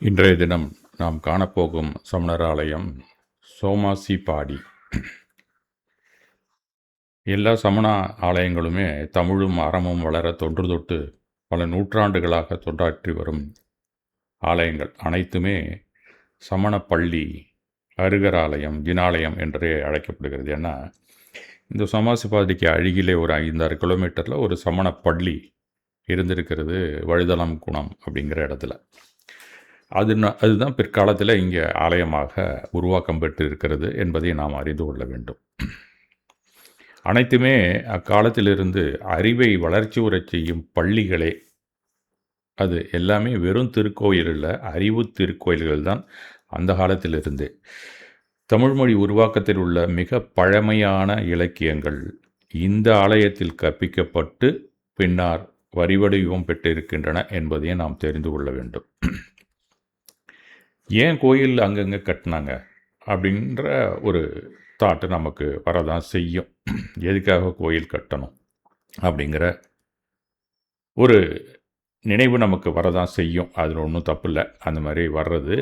இன்றைய தினம் நாம் காணப்போகும் சமணர் ஆலயம் சோமாசிபாடி. எல்லா சமண ஆலயங்களுமே தமிழும் அறமும் வளர தொன்று தொட்டு பல நூற்றாண்டுகளாக தொண்டாற்றி வரும் ஆலயங்கள் அனைத்துமே சமண பள்ளி, அருகர் ஆலயம், ஜினாலயம் என்றே அழைக்கப்படுகிறது. ஏன்னா இந்த சோமாசிபாடிக்கு அருகிலே ஒரு 5-6 கிலோமீட்டரில் ஒரு சமண பள்ளி இருந்திருக்கிறது, வழுதலம் குணம் அப்படிங்கிற இடத்துல. அதுதான் பிற்காலத்தில் இங்கே ஆலயமாக உருவாக்கம் பெற்று இருக்கிறது என்பதை நாம் அறிந்து கொள்ள வேண்டும். அனைத்துமே அக்காலத்திலிருந்து அறிவை வளர்ச்சி உறச் செய்யும் பள்ளிகளே. அது எல்லாமே வெறும் திருக்கோயில் இல்லை, அறிவு திருக்கோயில்கள் தான் அந்த காலத்திலிருந்து. தமிழ்மொழி உருவாக்கத்தில் உள்ள மிக பழமையான இலக்கியங்கள் இந்த ஆலயத்தில் கற்பிக்கப்பட்டு பின்னர் வரிவடிவம் பெற்றிருக்கின்றன என்பதையும் நாம் தெரிந்து கொள்ள வேண்டும். ஏன் கோயில் அங்கங்கே கட்டினாங்க அப்படின்ற ஒரு தாட்டு நமக்கு வரதான் செய்யும். எதுக்காக கோயில் கட்டணும் அப்படிங்கிற ஒரு நினைவு நமக்கு வரதான் செய்யும். அதில் ஒன்றும் தப்பு இல்லை, அந்த மாதிரி வர்றது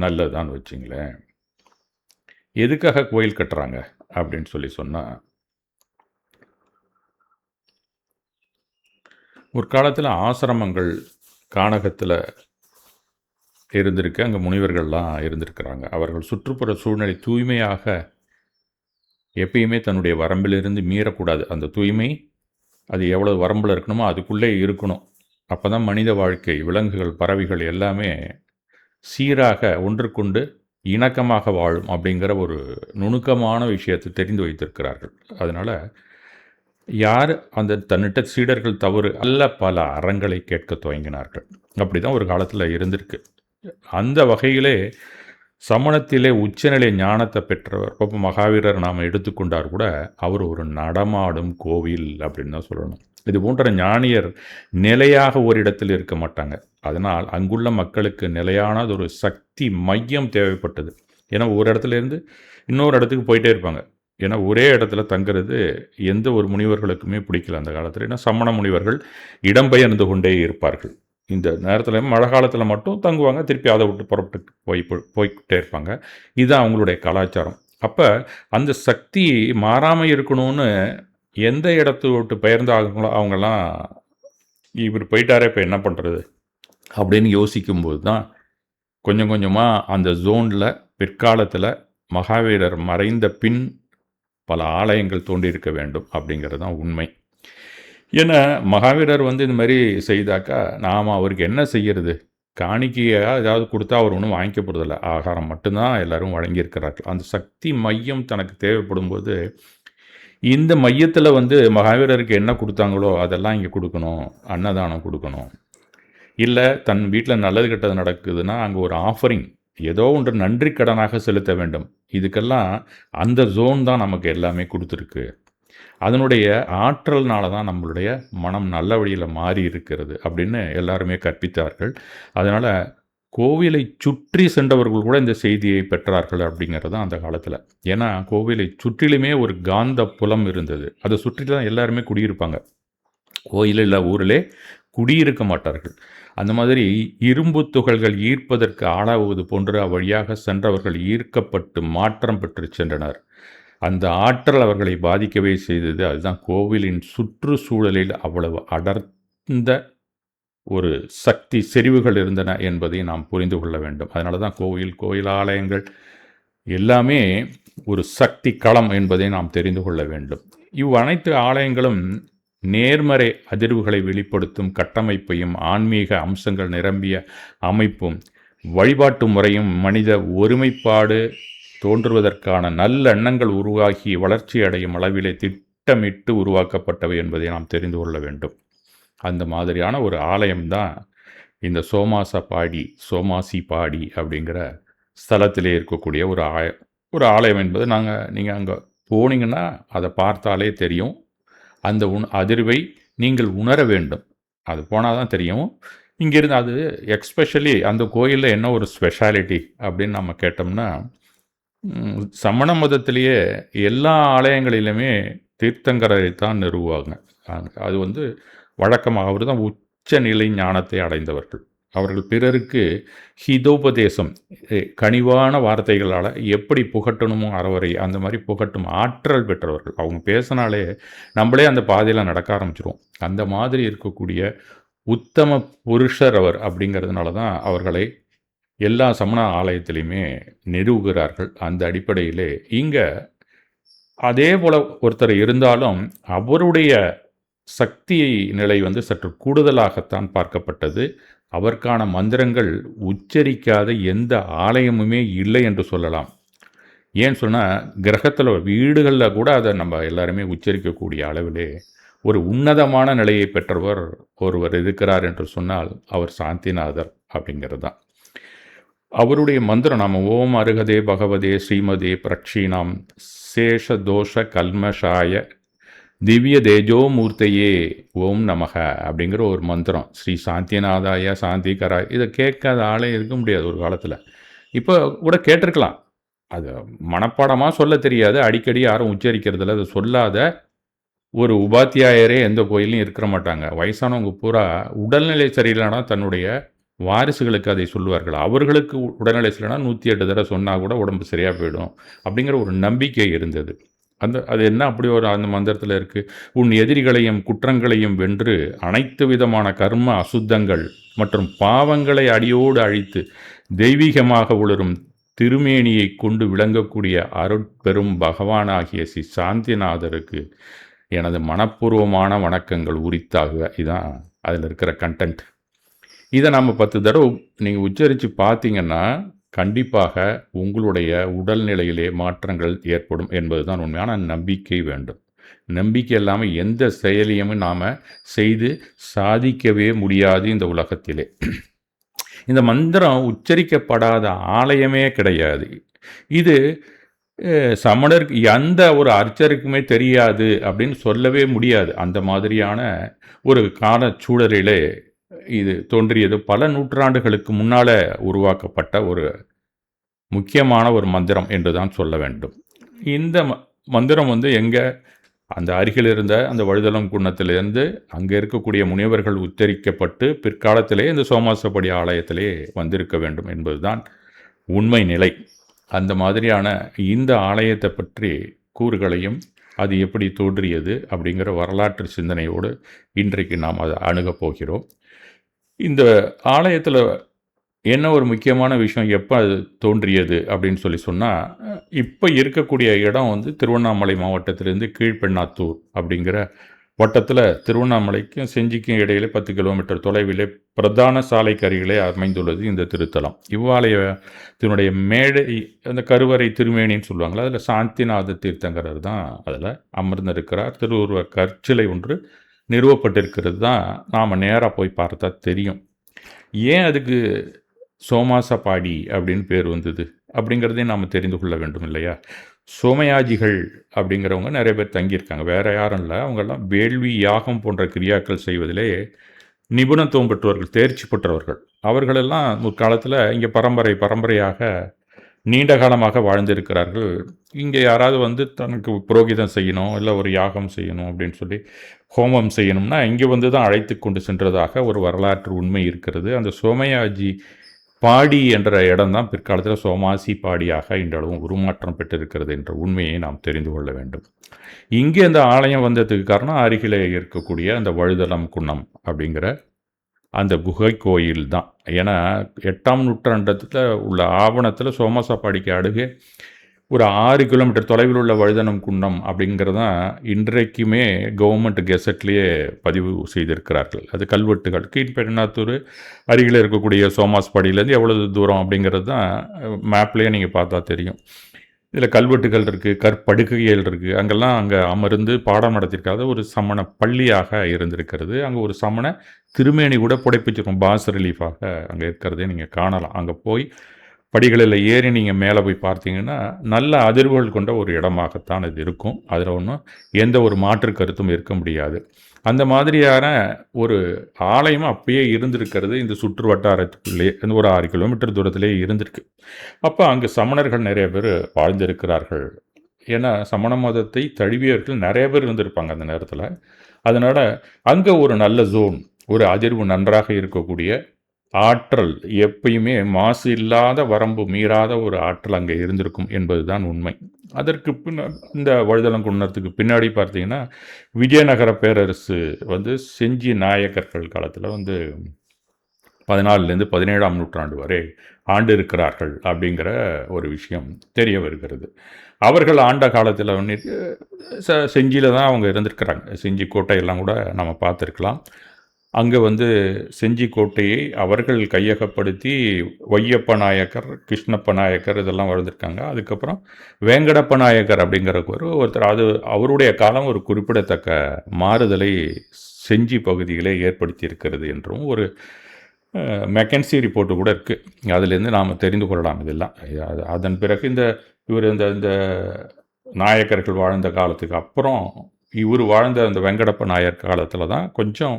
நல்லதுதான் வச்சுங்களேன். எதுக்காக கோயில் கட்டுறாங்க அப்படின்னு சொன்னால், ஒரு காலத்தில் ஆசிரமங்கள் கானகத்தில் இருந்திருக்கு, அங்கே முனிவர்கள்லாம் இருந்திருக்கிறாங்க. அவர்கள் சுற்றுப்புற சூழ்நிலை தூய்மையாக எப்பயுமே தன்னுடைய வரம்பிலிருந்து மீறக்கூடாது. அந்த தூய்மை அது எவ்வளோ வரம்பில் இருக்கணுமோ அதுக்குள்ளே இருக்கணும். அப்போ தான் மனித வாழ்க்கை, விலங்குகள், பறவைகள் எல்லாமே சீராக ஒன்றுக்கொண்டு இணக்கமாக வாழும் அப்படிங்கிற ஒரு நுணுக்கமான விஷயத்தை தெரிந்து வைத்திருக்கிறார்கள். அதனால் யார் அந்த தன்னிட்ட சீடர்கள் தவறு அல்ல பல அறங்களை கேட்க துவங்கினார்கள். அப்படி தான் ஒரு காலத்தில் இருந்திருக்கு. அந்த வகையிலே சமணத்திலே உச்சநிலை ஞானத்தை பெற்றவர் இப்போ மகாவீரர் நாம் எடுத்துக்கொண்டார் கூட அவர் ஒரு நடமாடும் கோவில் அப்படின்னு தான் சொல்லணும். இது போன்ற ஞானியர் நிலையாக ஒரு இடத்தில் இருக்க மாட்டாங்க. அதனால் அங்குள்ள மக்களுக்கு நிலையானது ஒரு சக்தி மையம் தேவைப்பட்டது. ஏன்னா ஒரு இடத்துலேருந்து இன்னொரு இடத்துக்கு போயிட்டே இருப்பாங்க. ஏன்னா ஒரே இடத்துல தங்கிறது எந்த ஒரு முனிவர்களுக்குமே பிடிக்கல அந்த காலத்தில். ஏன்னா சமண முனிவர்கள் இடம்பெயர்ந்து கொண்டே இருப்பார்கள். இந்த நேரத்தில் மழை காலத்தில் மட்டும் தங்குவாங்க, திருப்பி அதை விட்டு புறப்பட்டு போய்கிட்டே இருப்பாங்க. இதுதான் அவங்களுடைய கலாச்சாரம். அப்போ அந்த சக்தி மாறாமல் இருக்கணும்னு எந்த இடத்த விட்டு பெயர்ந்து ஆகுங்களோ அவங்கெல்லாம் இவர் போயிட்டாரே இப்போ என்ன பண்ணுறது அப்படின்னு யோசிக்கும்போது தான் கொஞ்சம் கொஞ்சமாக அந்த ஜோனில் பிற்காலத்தில் மகாவீரர் மறைந்த பின் பல ஆலயங்கள் தோன்றியிருக்க வேண்டும் அப்படிங்கிறது தான் உண்மை. ஏன்னா மகாவீரர் இந்த மாதிரி செய்தாக்கா நாம் அவருக்கு என்ன செய்கிறது? காணிக்கையாக ஏதாவது கொடுத்தா அவர் ஒன்றும் வாங்கிக்க போகிறதில்ல, ஆகாரம் மட்டும்தான் எல்லோரும் வழங்கியிருக்கிறார்கள். அந்த சக்தி மையம் தனக்கு தேவைப்படும் போது இந்த மையத்தில் மகாவீரருக்கு என்ன கொடுத்தாங்களோ அதெல்லாம் இங்கே கொடுக்கணும், அன்னதானம் கொடுக்கணும். இல்லை தன் வீட்டில் நல்லது கெட்டது நடக்குதுன்னா அங்கே ஒரு ஆஃபரிங், ஏதோ ஒன்று நன்றி கடனாக செலுத்த வேண்டும். இதுக்கெல்லாம் அந்த ஜோன் தான் நமக்கு எல்லாமே கொடுத்துருக்கு. அதனுடைய ஆற்றல்னால தான் நம்மளுடைய மனம் நல்ல வழியில் மாறி இருக்கிறது அப்படின்னு எல்லாருமே கற்பித்தார்கள். அதனால் கோவிலை சுற்றி சென்றவர்கள் கூட இந்த செய்தியை பெற்றார்கள் அப்படிங்கிறது அந்த காலத்தில். ஏன்னா கோவிலை சுற்றிலுமே ஒரு காந்த புலம் இருந்தது. அதை சுற்றி தான் எல்லாருமே குடியிருப்பாங்க. கோயிலில் ஊரிலே குடியிருக்க மாட்டார்கள். அந்த மாதிரி இரும்பு துகள்கள் ஈர்ப்பதற்கு ஆளாவது போன்று அவ்வழியாக சென்றவர்கள் ஈர்க்கப்பட்டு மாற்றம் பெற்று சென்றனர். அந்த ஆற்றல் அவர்களை பாதிக்கவே செய்தது. அதுதான் கோவிலின் சுற்றுச்சூழலில் அவ்வளவு அடர்ந்த ஒரு சக்தி செறிவுகள் இருந்தன என்பதை நாம் புரிந்து கொள்ள வேண்டும். அதனால தான் கோயில் ஆலயங்கள் எல்லாமே ஒரு சக்தி களம் என்பதை நாம் தெரிந்து கொள்ள வேண்டும். அனைத்து ஆலயங்களும் நேர்மறை அதிர்வுகளை வெளிப்படுத்தும் கட்டமைப்பையும் ஆன்மீக அம்சங்கள் நிரம்பிய அமைப்பும் வழிபாட்டு முறையும் மனித ஒருமைப்பாடு தோன்றுவதற்கான நல்ல எண்ணங்கள் உருவாகி வளர்ச்சி அடையும் அளவிலே திட்டமிட்டு உருவாக்கப்பட்டவை என்பதை நாம் தெரிந்து கொள்ள வேண்டும். அந்த மாதிரியான ஒரு ஆலயம்தான் இந்த சோமாசிபாடி அப்படிங்கிற ஸ்தலத்திலே இருக்கக்கூடிய ஒரு ஆலயம் என்பது நீங்கள் அங்கே போனீங்கன்னா அதை பார்த்தாலே தெரியும். அந்த அதிர்வை நீங்கள் உணர வேண்டும். அது போனால் தான் தெரியும். இங்கேருந்து அது எக்ஸ்பெஷலி அந்த கோயிலில் என்ன ஒரு ஸ்பெஷாலிட்டி அப்படின்னு நம்ம கேட்டோம்னா, சமண மதத்திலேயே எல்லா ஆலயங்களிலுமே தீர்த்தங்கரை தான் நிறுவுவாங்க. அது வழக்கமாக அவர் தான் உச்ச நிலை ஞானத்தை அடைந்தவர்கள். அவர்கள் பிறருக்கு ஹிதோபதேசம், கனிவான வார்த்தைகளால் எப்படி புகட்டணுமோ அறவரை அந்த மாதிரி புகட்டும் ஆற்றல் பெற்றவர்கள். அவங்க பேசினாலே நம்மளே அந்த பாதையில் நடக்க ஆரம்பிச்சிருவோம். அந்த மாதிரி இருக்கக்கூடிய உத்தம புருஷர் அவர். அப்படிங்கிறதுனால தான் அவர்களை எல்லா சமண ஆலயத்திலையுமே நிறுவுகிறார்கள். அந்த அடிப்படையிலே இங்கே அதே போல் ஒருத்தர் இருந்தாலும் அவருடைய சக்தி நிலை சற்று கூடுதலாகத்தான் பார்க்கப்பட்டது. அவருக்கான மந்திரங்கள் உச்சரிக்காத எந்த ஆலயமுமே இல்லை என்று சொல்லலாம். ஏன்னு சொன்னால், கிரகத்தில் வீடுகளில் கூட அதை நம்ம எல்லாருமே உச்சரிக்கக்கூடிய அளவிலே ஒரு உன்னதமான நிலையை பெற்றவர் ஒருவர் இருக்கிறார் என்று சொன்னால் அவர் சாந்திநாதர் அப்படிங்கிறது தான். அவருடைய மந்திரம் நாம் ஓம் அருகதே பகவதே ஸ்ரீமதே பிரக்ஷீணாம் சேஷ தோஷ கல்மஷாய திவ்ய தேஜோமூர்த்தையே ஓம் நமக அப்படிங்கிற ஒரு மந்திரம். ஸ்ரீ சாந்திநாதாய சாந்திகராய். இதை கேட்காத ஆளே இருக்க முடியாது ஒரு காலத்தில். இப்போ கூட கேட்டிருக்கலாம். அது மனப்பாடமாக சொல்ல தெரியாது, அடிக்கடி யாரும் உச்சரிக்கிறதில்ல. அதை சொல்லாத ஒரு உபாத்தியாயரே எந்த கோயிலையும் இருக்கிற மாட்டாங்க. வயசானவங்க பூரா உடல்நிலை சரியில்லைனா தன்னுடைய வாரிசுகளுக்கு அதை சொல்லுவார்கள். அவர்களுக்கு உடல்நிலை சரியில்லைனா 108 தடவை சொன்னால் கூட உடம்பு சரியாக போயிடும் அப்படிங்கிற ஒரு நம்பிக்கை இருந்தது. அது என்ன அப்படி ஒரு அந்த மந்திரத்தில் இருக்குது? உன் எதிரிகளையும் குற்றங்களையும் வென்று அனைத்து விதமான கர்ம அசுத்தங்கள் மற்றும் பாவங்களை அடியோடு அழித்து தெய்வீகமாக உளரும் திருமேனியை கொண்டு விளங்கக்கூடிய அருட்பெரும் பகவானாகிய ஸ்ரீ சாந்திநாதருக்கு எனது மனப்பூர்வமான வணக்கங்கள் உரித்தாகுக. இதுதான் அதில் இருக்கிற கண்டென்ட். இதை நம்ம 10 தடவை நீங்கள் உச்சரித்து பார்த்தீங்கன்னா கண்டிப்பாக உங்களுடைய உடல்நிலையிலே மாற்றங்கள் ஏற்படும் என்பது தான் உண்மையான நம்பிக்கை வேண்டும். நம்பிக்கை இல்லாமல் எந்த செயலையும் நாம் செய்து சாதிக்கவே முடியாது இந்த உலகத்திலே. இந்த மந்திரம் உச்சரிக்கப்படாத ஆலயமே கிடையாது. இது சமணருக்கு எந்த ஒரு அர்ச்சருக்குமே தெரியாது அப்படின்னு சொல்லவே முடியாது. அந்த மாதிரியான ஒரு காலச்சூழலிலே இது தோன்றியது. பல நூற்றாண்டுகளுக்கு முன்னால் உருவாக்கப்பட்ட ஒரு முக்கியமான ஒரு மந்திரம் என்று தான் சொல்ல வேண்டும். இந்த மந்திரம் எங்கே அந்த அருகில் இருந்த அந்த வழுதலம் குன்னத்திலிருந்து அங்கே இருக்கக்கூடிய முனிவர்கள் உச்சரிக்கப்பட்டு பிற்காலத்திலே இந்த சோமாசப்படி ஆலயத்திலே வந்திருக்க வேண்டும் என்பதுதான் உண்மை நிலை. அந்த மாதிரியான இந்த ஆலயத்தை பற்றி கூறுகளையும் அது எப்படி தோன்றியது அப்படிங்கிற வரலாற்று சிந்தனையோடு இன்றைக்கு நாம் அதை அணுகப் போகிறோம். இந்த ஆலயத்தில் என்ன ஒரு முக்கியமான விஷயம், எப்போ அது தோன்றியது அப்படின்னு சொன்னால், இப்போ இருக்கக்கூடிய இடம் திருவண்ணாமலை மாவட்டத்திலேருந்து கீழ்பெண்ணாத்தூர் அப்படிங்கிற வட்டத்தில் திருவண்ணாமலைக்கும் செஞ்சிக்கும் இடையிலே 10 கிலோமீட்டர் தொலைவிலே பிரதான சாலைக்கு அருகிலே அமைந்துள்ளது இந்த திருத்தலம். இவ்வாலயத்தினுடைய மேடை அந்த கருவறை திருமேனின்னு சொல்லுவாங்களா, அதில் சாந்திநாத தீர்த்தங்கரர் தான் அதில் அமர்ந்திருக்கிறார். திருவுருவ கற்சிலை ஒன்று நிறுவப்பட்டிருக்கிறது தான் நாம் நேராக போய் பார்த்தா தெரியும். ஏன் அதுக்கு சோமாசப்பாடி அப்படின்னு பேர் வந்தது அப்படிங்கிறதையும் நாம் தெரிந்து கொள்ள வேண்டும் இல்லையா? சோமயாஜிகள் அப்படிங்கிறவங்க நிறைய பேர் தங்கியிருக்காங்க. வேறு யாரும் இல்லை. அவங்கெல்லாம் வேள்வி யாகம் போன்ற கிரியாக்கள் செய்வதிலே நிபுணத்துவம் பெற்றவர்கள், தேர்ச்சி பெற்றவர்கள். அவர்களெல்லாம் முற்காலத்தில் இங்கே பரம்பரையாக நீண்ட காலமாக வாழ்ந்திருக்கிறார்கள். இங்கே யாராவது தனக்கு புரோகிதம் செய்யணும், இல்லை ஒரு யாகம் செய்யணும் அப்படின்னு சொல்லி ஹோமம் செய்யணும்னா இங்கே தான் அழைத்து கொண்டு சென்றதாக ஒரு வரலாற்று உண்மை இருக்கிறது. அந்த சோமயாஜி பாடி என்ற இடம்தான் பிற்காலத்தில் சோமாசி பாடியாக இன்றளவும் உருமாற்றம் பெற்றிருக்கிறது என்ற உண்மையை நாம் தெரிந்து கொள்ள வேண்டும். இங்கே அந்த ஆலயம் வந்ததுக்கு காரணம் அருகிலே இருக்கக்கூடிய அந்த வழுதலம் குன்னம் அப்படிங்கிற அந்த குகை கோயில் தான். ஏன்னா 8ஆம் நூற்றாண்டத்தில் உள்ள ஆவணத்தில் சோமாசப்பாடிக்கு அடுகே ஒரு 6 கிலோமீட்டர் தொலைவில் உள்ள வழுதனம் குன்னம் அப்படிங்கிறது தான் இன்றைக்குமே கவர்மெண்ட் கெசட்லேயே பதிவு செய்திருக்கிறார்கள். அது கல்வெட்டுகள் கீழ்பெண்ணாத்தூர் அருகில் இருக்கக்கூடிய சோமாஸ்பாடியிலேருந்து எவ்வளவு தூரம் அப்படிங்கிறது தான் மேப்லேயே நீங்கள் பார்த்தா தெரியும். இதில் கல்வெட்டுகள் இருக்குது, கற்படுக்கைகள் இருக்குது. அங்கெல்லாம் அங்கே அமர்ந்து பாடம் நடத்தியிருக்காத ஒரு சமண பள்ளியாக இருந்திருக்கிறது. அங்கே ஒரு சமண திருமேனி கூட புடைப்பிச்சிருக்கும், பாஸ் ரிலீஃபாக அங்கே இருக்கிறதே நீங்கள் காணலாம். அங்கே போய் படிகளில் ஏறி நீங்கள் மேலே போய் பார்த்தீங்கன்னா நல்ல அதிர்வுகள் கொண்ட ஒரு இடமாகத்தான் இது இருக்கும். அதில் ஒன்றும் எந்த ஒரு மாற்று கருத்தும் இருக்க முடியாது. அந்த மாதிரியான ஒரு ஆலயம் அப்பயே இருந்திருக்கிறது இந்த சுற்று வட்டாரத்துக்குள்ளேயே, ஒரு 6 கிலோமீட்டர் தூரத்திலே இருந்திருக்கு. அப்போ அங்கே சமணர்கள் நிறைய பேர் வாழ்ந்திருக்கிறார்கள். ஏன்னா சமண மதத்தை தழுவியவர்கள் நிறைய பேர் இருந்திருப்பாங்க அந்த நேரத்தில். அதனால் அங்கே ஒரு நல்ல ஜோன், ஒரு அதிர்வு நன்றாக இருக்கக்கூடிய ஆற்றல் எப்பயுமே மாசு இல்லாத வரம்பு மீறாத ஒரு ஆற்றல் அங்கே இருந்திருக்கும் என்பதுதான் உண்மை. அதற்கு இந்த வழுதலங்குன்னத்துக்கு பின்னாடி பார்த்தீங்கன்னா, விஜயநகர பேரரசு வந்து செஞ்சி நாயக்கர்கள் காலத்தில் வந்து 14லேருந்து 17ஆம் நூற்றாண்டு வரை ஆண்டு இருக்கிறார்கள் அப்படிங்கிற ஒரு விஷயம் தெரிய வருகிறது. அவர்கள் ஆண்ட காலத்தில் வந்துட்டு செஞ்சியில் தான் அவங்க இருந்திருக்கிறாங்க. செஞ்சி கோட்டையெல்லாம் கூட நம்ம பார்த்துருக்கலாம். அங்கே வந்து செஞ்சி கோட்டையை அவர்கள் கையகப்படுத்தி ஒய்யப்ப நாயக்கர், கிருஷ்ணப்ப நாயக்கர் இதெல்லாம் வாழ்ந்திருக்காங்க. அதுக்கப்புறம் வேங்கடப்ப நாயக்கர் அப்படிங்கிற ஒருத்தர், அது அவருடைய காலம் ஒரு குறிப்பிடத்தக்க மாறுதலை செஞ்சி பகுதிகளே ஏற்படுத்தி இருக்கிறது என்றும் ஒரு மெக்கன்சி ரிப்போர்ட்டு கூட இருக்குது. அதுலேருந்து நாம் தெரிந்து கொள்ளலாம் இதெல்லாம். அதன் பிறகு இவர் இந்த இந்த நாயக்கர்கள் வாழ்ந்த காலத்துக்கு அப்புறம் இவர் வாழ்ந்த அந்த வெங்கடப்ப நாயர் காலத்தில் தான் கொஞ்சம்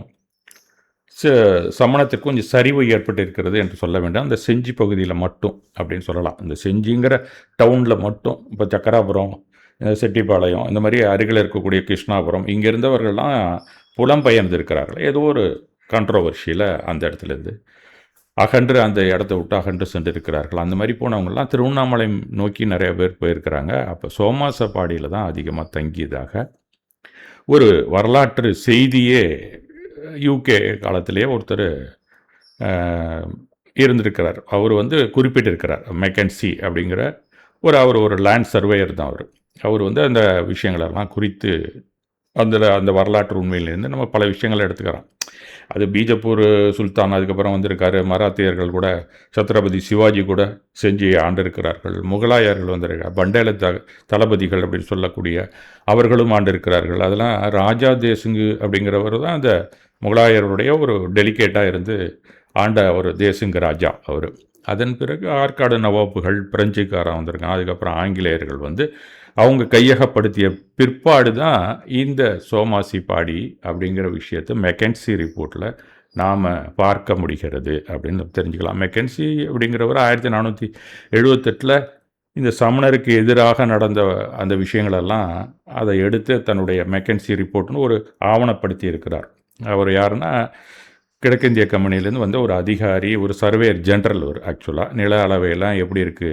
சமணத்திற்கு கொஞ்சம் சரிவு ஏற்பட்டு இருக்கிறது என்று சொல்ல வேண்டாம். அந்த செஞ்சி பகுதியில் மட்டும் அப்படின்னு சொல்லலாம். இந்த செஞ்சிங்கிற டவுனில் மட்டும் இப்போ சக்கராபுரம், செட்டிப்பாளையம் இந்த மாதிரி அருகில் இருக்கக்கூடிய கிருஷ்ணாபுரம் இங்கே இருந்தவர்கள்லாம் புலம்பெயர்ந்திருக்கிறார்கள். ஏதோ ஒரு கான்ட்ரோவர்ஷியில் அந்த இடத்துலேருந்து அகன்று அந்த இடத்த விட்டு அகன்று சென்றிருக்கிறார்கள். அந்த மாதிரி போனவங்கலாம் திருவண்ணாமலை நோக்கி நிறைய பேர் போயிருக்கிறாங்க. அப்போ சோமாசப்பாடியில் தான் அதிகமாக தங்கியதாக ஒரு வரலாற்று செய்தியே யூகே காலத்திலேயே ஒருத்தர் இருந்திருக்கிறார். அவர் வந்து குறிப்பிட்டிருக்கிறார். மெக்கன்சி அப்படிங்கிற அவர் ஒரு லேண்ட் சர்வேயர் தான் அவர். அவர் வந்து அந்த விஷயங்களெல்லாம் குறித்து அந்த வரலாற்று உண்மையிலேருந்து நம்ம பல விஷயங்களை எடுத்துக்கிறோம். அது பீஜப்பூர் சுல்தான் அதுக்கப்புறம் வந்திருக்காரு. மராத்தியர்கள் கூட, சத்ரபதி சிவாஜி கூட செஞ்சு ஆண்டிருக்கிறார்கள். முகலாயர்கள் வந்திருக்கார். பண்டேல தளபதிகள் அப்படின்னு சொல்லக்கூடிய அவர்களும் ஆண்டிருக்கிறார்கள். அதெல்லாம் ராஜா தேசுங்கு அப்படிங்கிறவர் தான் அந்த முகலாயருடைய ஒரு டெலிகேட்டாக இருந்து ஆண்ட ஒரு தேசுங்கு ராஜா அவர். அதன் பிறகு ஆற்காடு நவாப்புகள், பிரெஞ்சுக்காரன் வந்திருக்காங்க. அதுக்கப்புறம் ஆங்கிலேயர்கள் வந்து அவங்க கையகப்படுத்திய பிற்பாடு தான் இந்த சோமாசிப்பாடி அப்படிங்கிற விஷயத்தை மெக்கன்சி ரிப்போர்ட்டில் நாம் பார்க்க முடிகிறது அப்படின்னு தெரிஞ்சுக்கலாம். மெக்கன்சி அப்படிங்கிறவர் 1478 இந்த சமணருக்கு எதிராக நடந்த அந்த விஷயங்களெல்லாம் அதை எடுத்து தன்னுடைய மெக்கன்சி ரிப்போர்ட்னு ஒரு ஆவணப்படுத்தி இருக்கிறார். அவர் யாருன்னா கிழக்கிந்திய கம்பெனிலேருந்து வந்த ஒரு அதிகாரி, ஒரு சர்வேயர் ஜென்ரல். ஒரு ஆக்சுவலாக நில அளவையெல்லாம் எப்படி இருக்குது,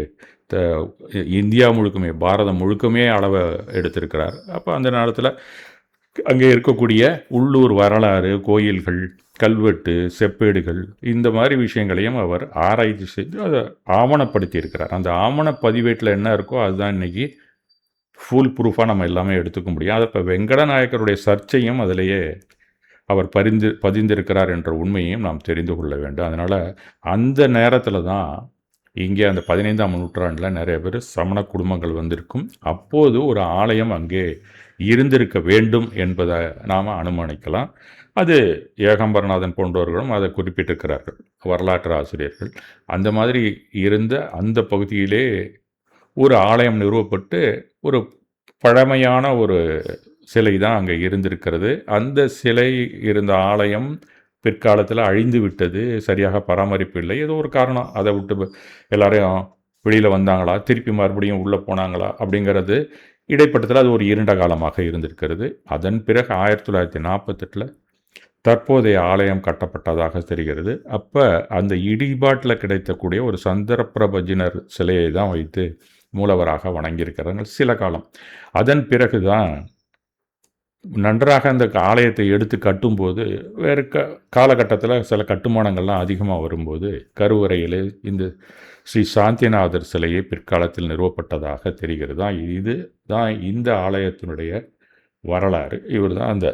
இந்தியா முழுக்குமே, பாரதம் முழுக்குமே அளவை எடுத்திருக்கிறார். அப்போ அந்த நேரத்தில் அங்கே இருக்கக்கூடிய உள்ளூர் வரலாறு, கோயில்கள், கல்வெட்டு, செப்பேடுகள் இந்த மாதிரி விஷயங்களையும் அவர் ஆராய்ச்சி செய்து அதை ஆவணப்படுத்தி இருக்கிறார். அந்த ஆவண பதிவேட்டில் என்ன இருக்கோ அதுதான் இன்றைக்கி ஃபுல் ப்ரூஃபாக நம்ம எல்லாமே எடுத்துக்க முடியும். அதை இப்போ வெங்கடநாயக்கருடைய சர்ச்சையும் அதிலேயே அவர் பதிந்திருக்கிறார் என்ற உண்மையையும் நாம் தெரிந்து கொள்ள வேண்டும். அதனால் அந்த நேரத்தில் தான் இங்கே அந்த 15ஆம் நூற்றாண்டில் நிறைய பேர் சமண குடும்பங்கள் வந்திருக்கும். அப்போது ஒரு ஆலயம் அங்கே இருந்திருக்க வேண்டும் என்பதை நாம் அனுமானிக்கலாம். அது ஏகாம்பரநாதன் போன்றவர்களும் அதை குறிப்பிட்டிருக்கிறார்கள், வரலாற்று ஆசிரியர்கள். அந்த மாதிரி இருந்த அந்த பகுதியிலே ஒரு ஆலயம் நிறுவப்பட்டு ஒரு பழமையான ஒரு சிலை தான் அங்கே இருந்திருக்கிறது. அந்த சிலை இருந்த ஆலயம் பிற்காலத்தில் அழிந்து விட்டது. சரியாக பராமரிப்பு இல்லை. ஏதோ ஒரு காரணம், அதை விட்டு எல்லாரையும் வெளியில் வந்தாங்களா, திருப்பி மறுபடியும் உள்ளே போனாங்களா அப்படிங்கிறது இடைப்பட்டத்தில் அது ஒரு இருண்ட காலமாக இருந்திருக்கிறது. அதன் பிறகு 1948 தற்போதைய ஆலயம் கட்டப்பட்டதாக தெரிகிறது. அப்போ அந்த இடிபாட்டில் கிடைத்தக்கூடிய ஒரு சந்திரபிரபஜினர் சிலையை தான் வைத்து மூலவராக வணங்கியிருக்கிறார்கள் சில காலம். அதன் பிறகு தான் நன்றாக அந்த ஆலயத்தை எடுத்து கட்டும்போது வேறு காலகட்டத்தில் சில கட்டுமானங்கள்லாம் அதிகமாக வரும்போது கருவறையில் இந்த ஸ்ரீ சாந்திநாதர் சிலையை பிற்காலத்தில் நிறுவப்பட்டதாக தெரிகிறது. இது தான் இந்த ஆலயத்தினுடைய வரலாறு. இவர் தான் அந்த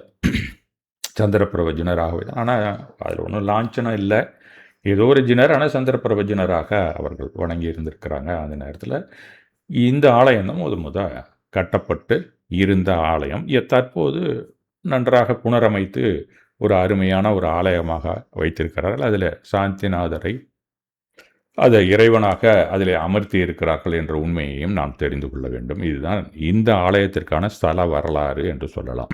சந்திரபிரப ஜினராகவே தான். ஆனால் அதில் ஒன்றும் லாஞ்சனம் இல்லை, ஏதோ ஒரு ஜினர். ஆனால் சந்திரபிரப ஜினராக அவர்கள் வணங்கி இருந்திருக்கிறாங்க. அந்த நேரத்தில் இந்த ஆலயம் தான் முத கட்டப்பட்டு இருந்த ஆலயம் தற்போது நன்றாக புனரமைத்து ஒரு அருமையான ஒரு ஆலயமாக வைத்திருக்கிறார்கள். அதில் சாந்திநாதரை அதை இறைவனாக அதில் அமர்த்தி இருக்கிறார்கள் என்ற உண்மையையும் நாம் தெரிந்து கொள்ள வேண்டும். இதுதான் இந்த ஆலயத்திற்கான ஸ்தல வரலாறு என்று சொல்லலாம்.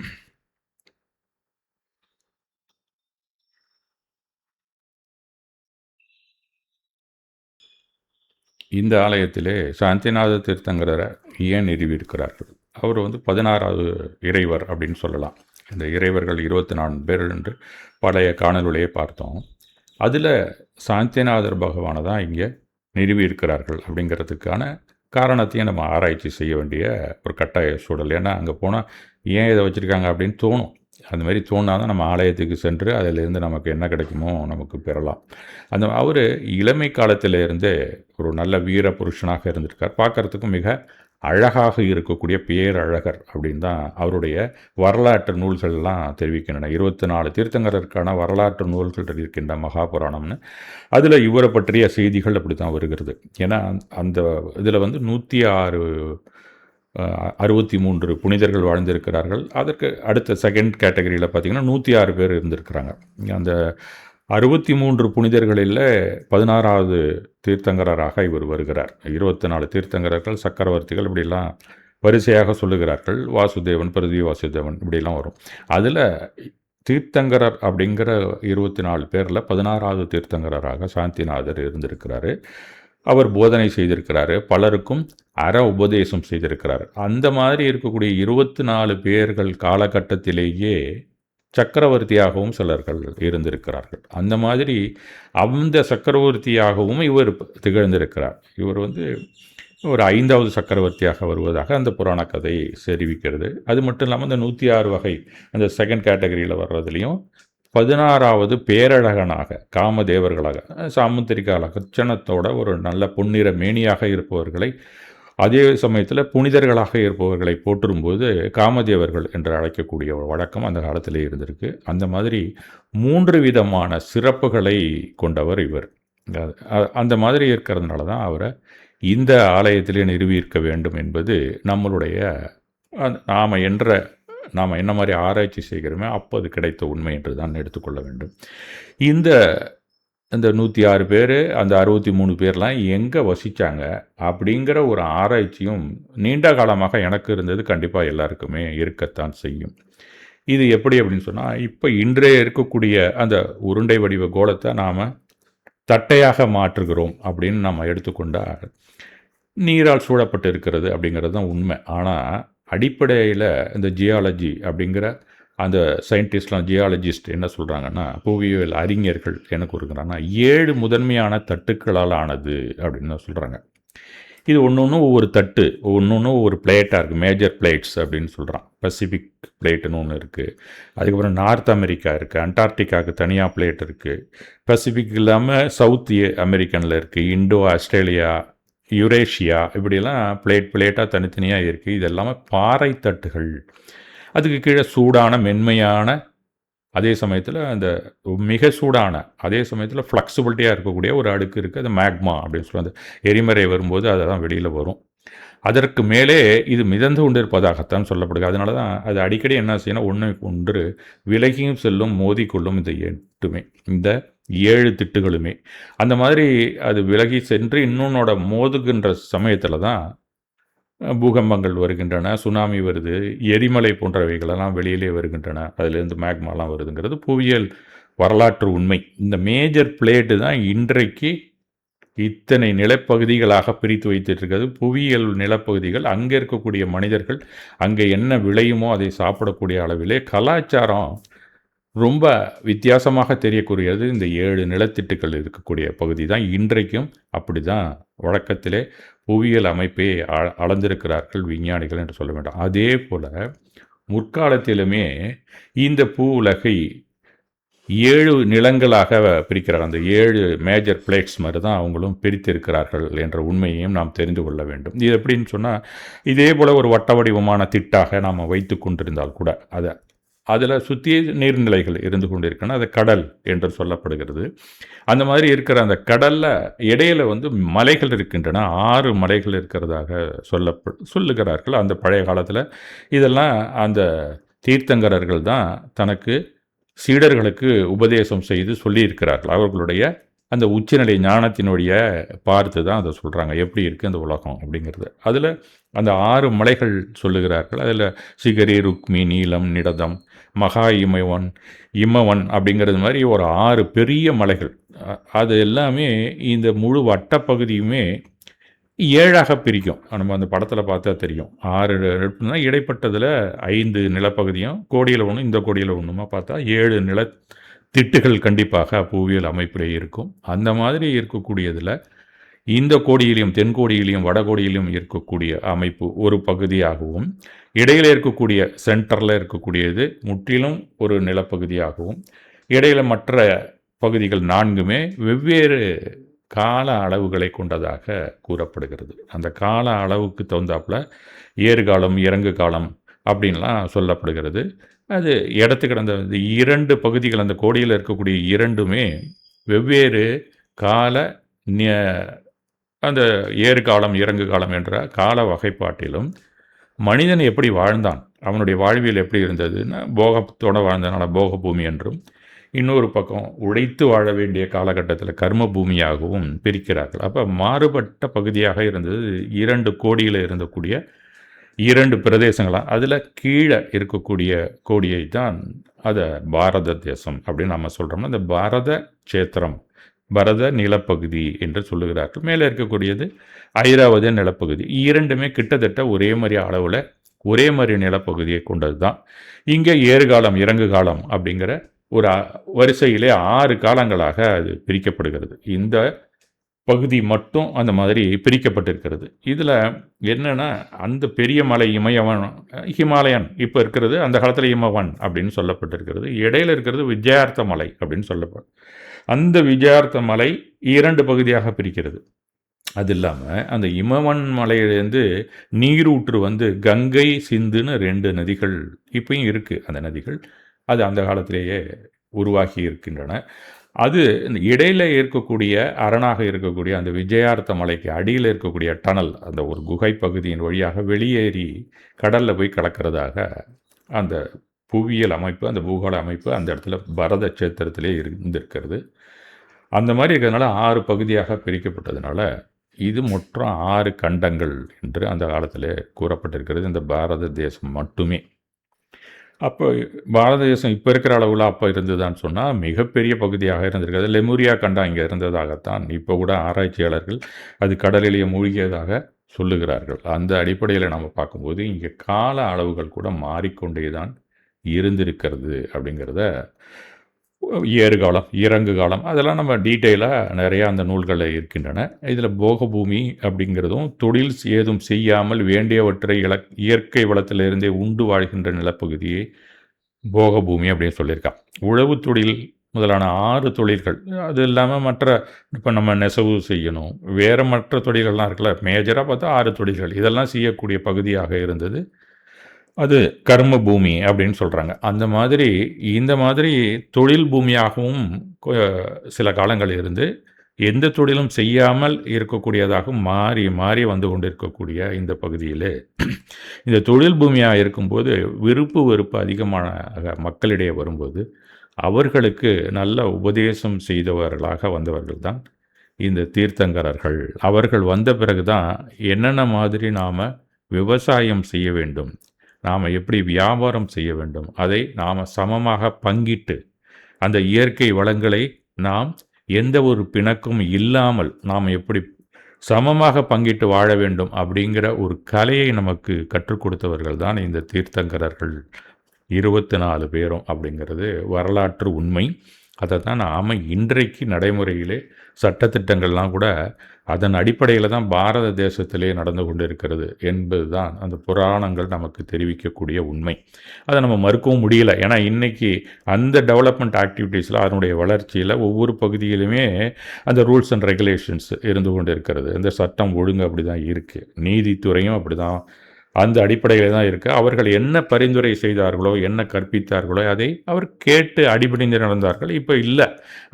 இந்த ஆலயத்திலே சாந்திநாத தீர்த்தங்கரரை ஏன் நிறுவியிருக்கிறார்கள்? அவர் 16வது இறைவர் அப்படின்னு சொல்லலாம். இந்த இறைவர்கள் 24 பேர் என்று பழைய காணொலியை பார்த்தோம். அதில் சாந்திநாதர் பகவானை தான் இங்கே நிறுவி இருக்கிறார்கள் அப்படிங்கிறதுக்கான காரணத்தையும் நம்ம ஆராய்ச்சி செய்ய வேண்டிய ஒரு கட்டாய சூழல். ஏன்னா அங்கே போனால் ஏன் இதை வச்சுருக்காங்க அப்படின்னு தோணும். அந்த மாதிரி தோணால் தான் நம்ம ஆலயத்துக்கு சென்று அதிலிருந்து நமக்கு என்ன கிடைக்குமோ நமக்கு பெறலாம். அவர் இளமை காலத்திலிருந்தே ஒரு நல்ல வீர புருஷனாக இருந்திருக்கார். பார்க்குறதுக்கும் மிக அழகாக இருக்கக்கூடிய பேரழகர் அப்படின்னு தான் அவருடைய வரலாற்று நூல்கள்லாம் தெரிவிக்கின்றன. 24 தீர்த்தங்கரருக்கான வரலாற்று நூல்கள் இருக்கின்ற மகாபுராணம்னு அதில் இவரை பற்றிய செய்திகள் அப்படி தான் வருகிறது. ஏன்னா அந்த இதில் வந்து 163 புனிதர்கள் வாழ்ந்திருக்கிறார்கள். அதற்கு அடுத்த செகண்ட் கேட்டகரியில் பார்த்திங்கன்னா 106 பேர் இருந்திருக்கிறாங்க. அந்த 63 புனிதர்களில் 16வது தீர்த்தங்கரராக இவர் வருகிறார். 24 தீர்த்தங்கரர்கள், சக்கரவர்த்திகள் இப்படிலாம் வரிசையாக சொல்லுகிறார்கள். வாசுதேவன், பிரதி வாசுதேவன் இப்படிலாம் வரும். அதில் தீர்த்தங்கரர் அப்படிங்கிற 24 பேரில் 16வது தீர்த்தங்கரராக சாந்திநாதர் இருந்திருக்கிறாரு. அவர் போதனை செய்திருக்கிறாரு, பலருக்கும் அற உபதேசம் செய்திருக்கிறார். அந்த மாதிரி இருக்கக்கூடிய 24 பேர்கள் காலகட்டத்திலேயே சக்கரவர்த்தியாகவும் சிலர்கள் இருந்திருக்கிறார்கள். அந்த மாதிரி அந்த சக்கரவர்த்தியாகவும் இவர் திகழ்ந்திருக்கிறார். இவர் வந்து ஒரு 5வது சக்கரவர்த்தியாக வருவதாக அந்த புராண கதை தெரிவிக்கிறது. அது மட்டும் இல்லாமல் அந்த 106 வகை அந்த செகண்ட் கேட்டகரியில் வர்றதுலேயும் 16வது பேரழகனாக, காமதேவர்களாக, சாமுத்திரிகா லட்சணத்தோட ஒரு நல்ல பொன்னிற மேனியாக இருப்பவர்களை, அதே சமயத்தில் புனிதர்களாக இருப்பவர்களை போற்றும்போது காமதேவர்கள் என்று அழைக்கக்கூடிய ஒரு வழக்கம் அந்த காலத்திலே இருந்திருக்கு. அந்த மாதிரி 3 விதமான சிறப்புகளை கொண்டவர் இவர். அந்த மாதிரி இருக்கிறதுனால தான் அவரை இந்த ஆலயத்திலே நிறுவியிருக்க வேண்டும் என்பது நம்மளுடைய நாம் என்ன மாதிரி ஆராய்ச்சி செய்கிறோமே அப்போ அது கிடைத்த உண்மை என்று தான் எடுத்துக்கொள்ள வேண்டும். இந்த 106 பேர், அந்த 63 பேர்லாம் எங்கே வசித்தாங்க அப்படிங்கிற ஒரு ஆராய்ச்சியும் நீண்ட காலமாக எனக்கு இருந்தது. கண்டிப்பாக எல்லாருக்குமே இருக்கத்தான் செய்யும். இது எப்படி அப்படின்னு சொன்னால், இப்போ இன்றைய இருக்கக்கூடிய அந்த உருண்டை வடிவ கோலத்தை நாம் தட்டையாக மாற்றுகிறோம் அப்படின்னு நம்ம எடுத்துக்கொண்டால் நீரால் சூழப்பட்டு இருக்கிறது அப்படிங்கிறது தான் உண்மை. ஆனால் அடிப்படையில் இந்த ஜியாலஜி அப்படிங்கிற அந்த சயின்டிஸ்ட்லாம், ஜியாலஜிஸ்ட் என்ன சொல்கிறாங்கன்னா, புவியியல் அறிஞர்கள் என்ன கூறுகிறாங்கன்னா 7 முதன்மையான தட்டுக்களால் ஆனது அப்படின்னு தான் சொல்கிறாங்க. இது ஒன்று ஒவ்வொரு தட்டு, ஒன்று ஒவ்வொரு பிளேட்டாக இருக்குது. மேஜர் பிளேட்ஸ் அப்படின்னு சொல்கிறான். பசிபிக் பிளேட்டுன்னு ஒன்று இருக்குது. அதுக்கப்புறம் நார்த் அமெரிக்கா இருக்குது, அண்டார்டிகாவுக்கு தனியாக பிளேட் இருக்குது. பசிபிக் இல்லாமல் சவுத் அமெரிக்கனில் இருக்குது, இண்டோ ஆஸ்திரேலியா, யுரேஷியா, இப்படியெல்லாம் பிளேட்டாக தனித்தனியாக இருக்குது. இது எல்லாமே பாறை தட்டுகள். அதுக்கு கீழே சூடான மென்மையான, அதே சமயத்தில் அந்த மிக சூடான, அதே சமயத்தில் ஃப்ளெக்சிபிலிட்டியாக இருக்கக்கூடிய ஒரு அடுக்கு இருக்குது. அது மேக்மா அப்படின்னு சொல்லுவாங்க. எரிமறை வரும்போது அதெல்லாம் வெளியில் வரும். அதற்கு மேலே இது மிதந்து கொண்டிருப்பதாகத்தான் சொல்லப்படுது. அதனால தான் அது அடிக்கடி என்ன செய்யணும், ஒன்று விலகியும் செல்லும், மோதிக்கொள்ளும். இந்த 8மே, இந்த 7 திட்டுகளுமே அந்த மாதிரி அது விலகி சென்று இன்னொன்னோட மோதுகின்ற சமயத்தில் தான் பூகம்பங்கள் வருகின்றன, சுனாமி வருது, எரிமலை போன்றவைகளெல்லாம் வெளியிலே வருகின்றன, அதிலேருந்து மேக்மாலாம் வருதுங்கிறது புவியியல் வரலாற்று உண்மை. இந்த மேஜர் பிளேட்டு தான் இன்றைக்கு இத்தனை நிலப்பகுதிகளாக பிரித்து வைத்திருக்கிறது. புவியியல் நிலப்பகுதிகள், அங்கே இருக்கக்கூடிய மனிதர்கள் அங்கே என்ன விளையுமோ அதை சாப்பிடக்கூடிய அளவிலே கலாச்சாரம் ரொம்ப வித்தியாசமாக தெரியக்கூடியது. இந்த 7 நிலத்திட்டுக்கள் இருக்கக்கூடிய பகுதி தான் இன்றைக்கும் அப்படி தான் வழக்கத்திலே புவியியல் அமைப்பை அளந்திருக்கிறார்கள் விஞ்ஞானிகள் என்று சொல்ல வேண்டும். அதே போல் முற்காலத்திலுமே இந்த பூ உலகை 7 நிலங்களாக பிரிக்கிறார். அந்த 7 மேஜர் பிளேட்ஸ் மாதிரி தான் அவங்களும் பிரித்திருக்கிறார்கள் என்ற உண்மையையும் நாம் தெரிந்து கொள்ள வேண்டும். இது எப்படின்னு சொன்னால், இதே போல் ஒரு வட்ட வடிவமான திட்டாக நாம் வைத்து கொண்டிருந்தால் கூட அதில் சுற்றி நீர்நிலைகள் இருந்து கொண்டிருக்கின்றன. அது கடல் என்று சொல்லப்படுகிறது. அந்த மாதிரி இருக்கிற அந்த கடலில் இடையில வந்து மலைகள் இருக்கின்றன. 6 மலைகள் இருக்கிறதாக சொல்லுகிறார்கள். அந்த பழைய காலத்தில் இதெல்லாம் அந்த தீர்த்தங்கரர்கள் தான் தனக்கு சீடர்களுக்கு உபதேசம் செய்து சொல்லியிருக்கிறார்கள். அவர்களுடைய அந்த உச்சநிலை ஞானத்தினுடைய பார்த்து தான் அதை சொல்கிறாங்க, எப்படி இருக்குது அந்த உலகம் அப்படிங்கிறது. அதில் அந்த 6 மலைகள் சொல்லுகிறார்கள். அதில் சிகரி, ருக்மி, நீலம், நிடதம், மகா இமவன் அப்படிங்கிறது மாதிரி ஒரு 6 பெரிய மலைகள். அது எல்லாமே இந்த முழு வட்டப்பகுதியுமே 7ஆக பிரிக்கும். நம்ம அந்த படத்தில் பார்த்தா தெரியும். 6 நெருப்புனா இடைப்பட்டதில் 5 நிலப்பகுதியும், கோடியில் ஒன்று, இந்த கோடியில் ஒன்றுமா பார்த்தா 7 திட்டுகள் கண்டிப்பாக புவியியல் அமைப்பிலே இருக்கும். அந்த மாதிரி இருக்கக்கூடியதில் இந்த கோடியிலும் தென்கோடியிலும் வடகோடியிலும் இருக்கக்கூடிய அமைப்பு ஒரு பகுதியாகவும், இடையில இருக்கக்கூடிய சென்டரில் இருக்கக்கூடியது முற்றிலும் ஒரு நிலப்பகுதியாகவும், இடையில மற்ற பகுதிகள் 4மே வெவ்வேறு கால அளவுகளை கொண்டதாக கூறப்படுகிறது. அந்த கால அளவுக்கு தகுந்தாப்புல ஏறுகாலம், இறங்கு காலம் அப்படின்லாம் சொல்லப்படுகிறது. அது இடத்துக்கு அந்த 2 பகுதிகள், அந்த கோடியில் இருக்கக்கூடிய 2மே வெவ்வேறு கால அந்த ஏறு காலம், இறங்கு காலம் என்ற கால வகைப்பாட்டிலும் மனிதன் எப்படி வாழ்ந்தான், அவனுடைய வாழ்வியல் எப்படி இருந்ததுன்னா, போகத்தோடு வாழ்ந்தனால போக பூமி என்றும், இன்னொரு பக்கம் உழைத்து வாழ வேண்டிய காலகட்டத்தில் கர்ம பூமியாகவும் பிரிக்கிறார்கள். அப்போ மாறுபட்ட பகுதியாக இருந்தது 2 கோடியில் இருந்தக்கூடிய 2 பிரதேசங்களாக. அதில் கீழே இருக்கக்கூடிய கோடியை தான் அதை பாரத தேசம் அப்படின்னு நம்ம சொல்கிறோம்னா, இந்த பாரத சேத்திரம், பரத நிலப்பகுதி என்று சொல்லுகிறார்கள். மேலே இருக்கக்கூடியது ஐராவத நிலப்பகுதி. 2மே கிட்டத்தட்ட ஒரே மாதிரி அளவில் ஒரே மாதிரி நிலப்பகுதியை கொண்டது தான். இங்கே ஏறுகாலம், இறங்கு காலம் அப்படிங்கிற ஒரு வரிசையிலே 6 காலங்களாக அது பிரிக்கப்படுகிறது. இந்த பகுதி மட்டும் அந்த மாதிரி பிரிக்கப்பட்டிருக்கிறது. இதில் என்னென்னா, அந்த பெரிய மலை ஹிமாலயன் இப்போ இருக்கிறது, அந்த காலத்தில் இமவன் அப்படின்னு சொல்லப்பட்டிருக்கிறது. இடையில் இருக்கிறது விஜயார்த்த மலை அப்படின்னு சொல்லப்படும். அந்த விஜயார்த்த மலை 2 பகுதியாக பிரிக்கிறது. அது இல்லாமல் அந்த இமவன் மலையிலேருந்து நீரூற்று வந்து கங்கை, சிந்துன்னு 2 நதிகள் இப்பயும் இருக்குது. அந்த நதிகள் அது அந்த காலத்திலேயே உருவாகி இருக்கின்றன. அது இடையில் இருக்கக்கூடிய அரணாக இருக்கக்கூடிய அந்த விஜயார்த்த மலைக்கு அடியில் இருக்கக்கூடிய டனல், அந்த ஒரு குகை பகுதியின் வழியாக வெளியேறி கடலில் போய் கலக்கிறதாக அந்த புவியியல் அமைப்பு, அந்த பூகோள அமைப்பு அந்த இடத்துல பரத சேத்திரத்திலே இருந்திருக்கிறது. அந்த மாதிரி இருக்கிறதுனால 6 பகுதியாக பிரிக்கப்பட்டதுனால இது மொத்தம் 6 கண்டங்கள் என்று அந்த காலத்தில் கூறப்பட்டிருக்கிறது, இந்த பாரத தேசம் மட்டுமே. அப்போ பாரத தேசம் இப்போ இருக்கிற அளவில் அப்போ இருந்ததுன்னு சொன்னால் மிகப்பெரிய பகுதியாக இருந்திருக்கிறது. லெமூரியா கண்டம் இங்கே இருந்ததாகத்தான் இப்போ கூட ஆராய்ச்சியாளர்கள் அது கடலிலேயே மூழ்கியதாக சொல்லுகிறார்கள். அந்த அடிப்படையில் நம்ம பார்க்கும்போது இங்கே கால அளவுகள் கூட மாறிக்கொண்டே தான் இருந்திருக்கிறது அப்படிங்கிறத, ஏறுகாலம், இறங்கு காலம் அதெல்லாம் நம்ம டீட்டெயிலாக நிறையா அந்த நூல்களில் இருக்கின்றன. இதில் போகபூமி அப்படிங்கிறதும் தொழில் ஏதும் செய்யாமல் வேண்டியவற்றை இயற்கை வளத்திலிருந்தே உண்டு வாழ்கின்ற நிலப்பகுதியை போகபூமி அப்படின்னு சொல்லியிருக்கான். உழவு தொழில் முதலான 6 தொழில்கள், அது இல்லாமல் மற்ற இப்போ நம்ம நெசவு செய்யணும், வேறு மற்ற தொழில்கள்லாம் இருக்குல்ல, மேஜராக பார்த்தா 6 தொழில்கள் இதெல்லாம் செய்யக்கூடிய பகுதியாக இருந்தது. அது கர்ம பூமி அப்படின்னு சொல்கிறாங்க. அந்த மாதிரி இந்த மாதிரி தொழில் பூமியாகவும் சில காலங்கள் இருந்து எந்த தொழிலும் செய்யாமல் இருக்கக்கூடியதாக மாறி மாறி வந்து கொண்டிருக்கக்கூடிய இந்த பகுதியில் இந்த தொழில் பூமியாக இருக்கும்போது விருப்பு வெறுப்பு அதிகமான மக்களிடையே வரும்போது அவர்களுக்கு நல்ல உபதேசம் செய்தவர்களாக வந்தவர்கள் தான் இந்த தீர்த்தங்கரர்கள். அவர்கள் வந்த பிறகு தான் என்னென்ன மாதிரி நாம் விவசாயம் செய்ய வேண்டும், நாம் எப்படி வியாபாரம் செய்ய வேண்டும், அதை நாம் சமமாக பங்கிட்டு அந்த இயற்கை வளங்களை நாம் எந்த ஒரு பிணக்கும் இல்லாமல் நாம் எப்படி சமமாக பங்கிட்டு வாழ வேண்டும் அப்படிங்கிற ஒரு கலையை நமக்கு கற்றுக் கொடுத்தவர்கள் தான் இந்த தீர்த்தங்கரர்கள் 24 பேரும் அப்படிங்கிறது வரலாற்று உண்மை. அதை தான் நாம் இன்றைக்கு நடைமுறையிலே சட்டத்திட்டங்கள்லாம் கூட அதன் அடிப்படையில் தான் பாரத தேசத்திலே நடந்து கொண்டு இருக்கிறது என்பது தான் அந்த புராணங்கள் நமக்கு தெரிவிக்கக்கூடிய உண்மை. அதை நம்ம மறுக்கவும் முடியலை. ஏன்னா இன்றைக்கி அந்த டெவலப்மெண்ட் ஆக்டிவிட்டீஸில் அதனுடைய வளர்ச்சியில் ஒவ்வொரு பகுதியிலுமே அந்த ரூல்ஸ் அண்ட் ரெகுலேஷன்ஸ் இருந்து கொண்டு இருக்கிறது. இந்த சட்டம் ஒழுங்கு அப்படி தான் இருக்குது, நீதித்துறையும் அப்படி தான் அந்த அடிப்படையில் தான் இருக்குது. அவர்கள் என்ன பரிந்துரை செய்தார்களோ, என்ன கற்பித்தார்களோ அதை அவர் கேட்டு அடிபணிந்து நடந்தார்கள். இப்போ இல்லை.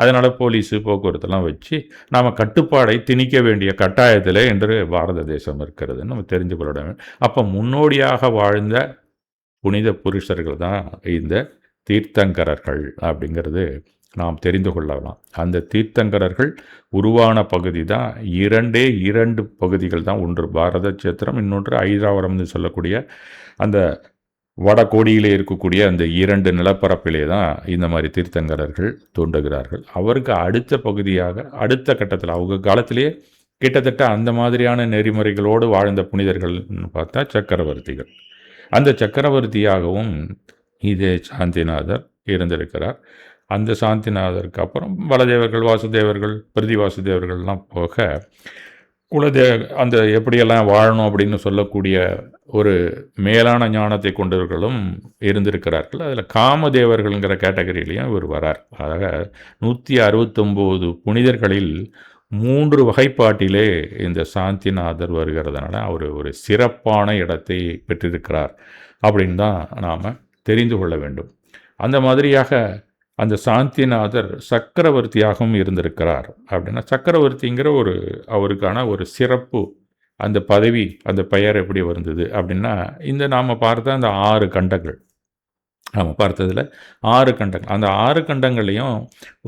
அதனால் போலீஸு போக்குவரத்தெல்லாம் வச்சு நாம் கட்டுப்பாடை திணிக்க வேண்டிய கட்டாயத்தில் என்று பாரத தேசம் இருக்கிறதுன்னு நம்ம தெரிஞ்சு கொள்ள வேண்டும். அப்போ முன்னோடியாக வாழ்ந்த புனித புருஷர்கள் தான் இந்த தீர்த்தங்கரர்கள் அப்படிங்கிறது நாம் தெரிந்து கொள்ளலாம். அந்த தீர்த்தங்கரர்கள் உருவான பகுதி தான் 2 பகுதிகள் தான். ஒன்று பாரத சேத்திரம், இன்னொன்று ஐராவரம்னு சொல்லக்கூடிய அந்த வடகோடியிலே இருக்கக்கூடிய அந்த 2 நிலப்பரப்பிலே தான் இந்த மாதிரி தீர்த்தங்கரர்கள் தோன்றுகிறார்கள். அவருக்கு அடுத்த பகுதியாக அடுத்த கட்டத்தில் அவங்க காலத்திலேயே கிட்டத்தட்ட அந்த மாதிரியான நெறிமுறைகளோடு வாழ்ந்த புனிதர்கள்னு பார்த்தா சக்கரவர்த்திகள். அந்த சக்கரவர்த்தியாகவும் இதே சாந்திநாதர் இருந்திருக்கிறார். அந்த சாந்திநாதருக்கு அப்புறம் பலதேவர்கள், வாசுதேவர்கள், பிரதி வாசுதேவர்கள்லாம் போக அந்த எப்படியெல்லாம் வாழணும் அப்படின்னு சொல்லக்கூடிய ஒரு மேலான ஞானத்தை கொண்டவர்களும் இருந்திருக்கிறார்கள். அதில் காமதேவர்கள்ங்கிற கேட்டகரியிலையும் இவர் வரார். ஆக 169 புனிதர்களில் 3 வகைப்பாட்டிலே இந்த சாந்திநாதர் வருகிறதுனால அவர் ஒரு சிறப்பான இடத்தை பெற்றிருக்கிறார் அப்படின்னு தான் நாம் தெரிந்து கொள்ள வேண்டும். அந்த மாதிரியாக அந்த சாந்திநாதர் சக்கரவர்த்தியாகவும் இருந்திருக்கிறார். அப்படின்னா சக்கரவர்த்திங்கிற அவருக்கான ஒரு சிறப்பு, அந்த பதவி, அந்த பெயர் எப்படி வந்தது அப்படின்னா, இந்த நாம் பார்த்த அந்த 6 கண்டங்கள், நாம் பார்த்ததில் 6 கண்டங்கள், அந்த 6 கண்டங்கள்லையும்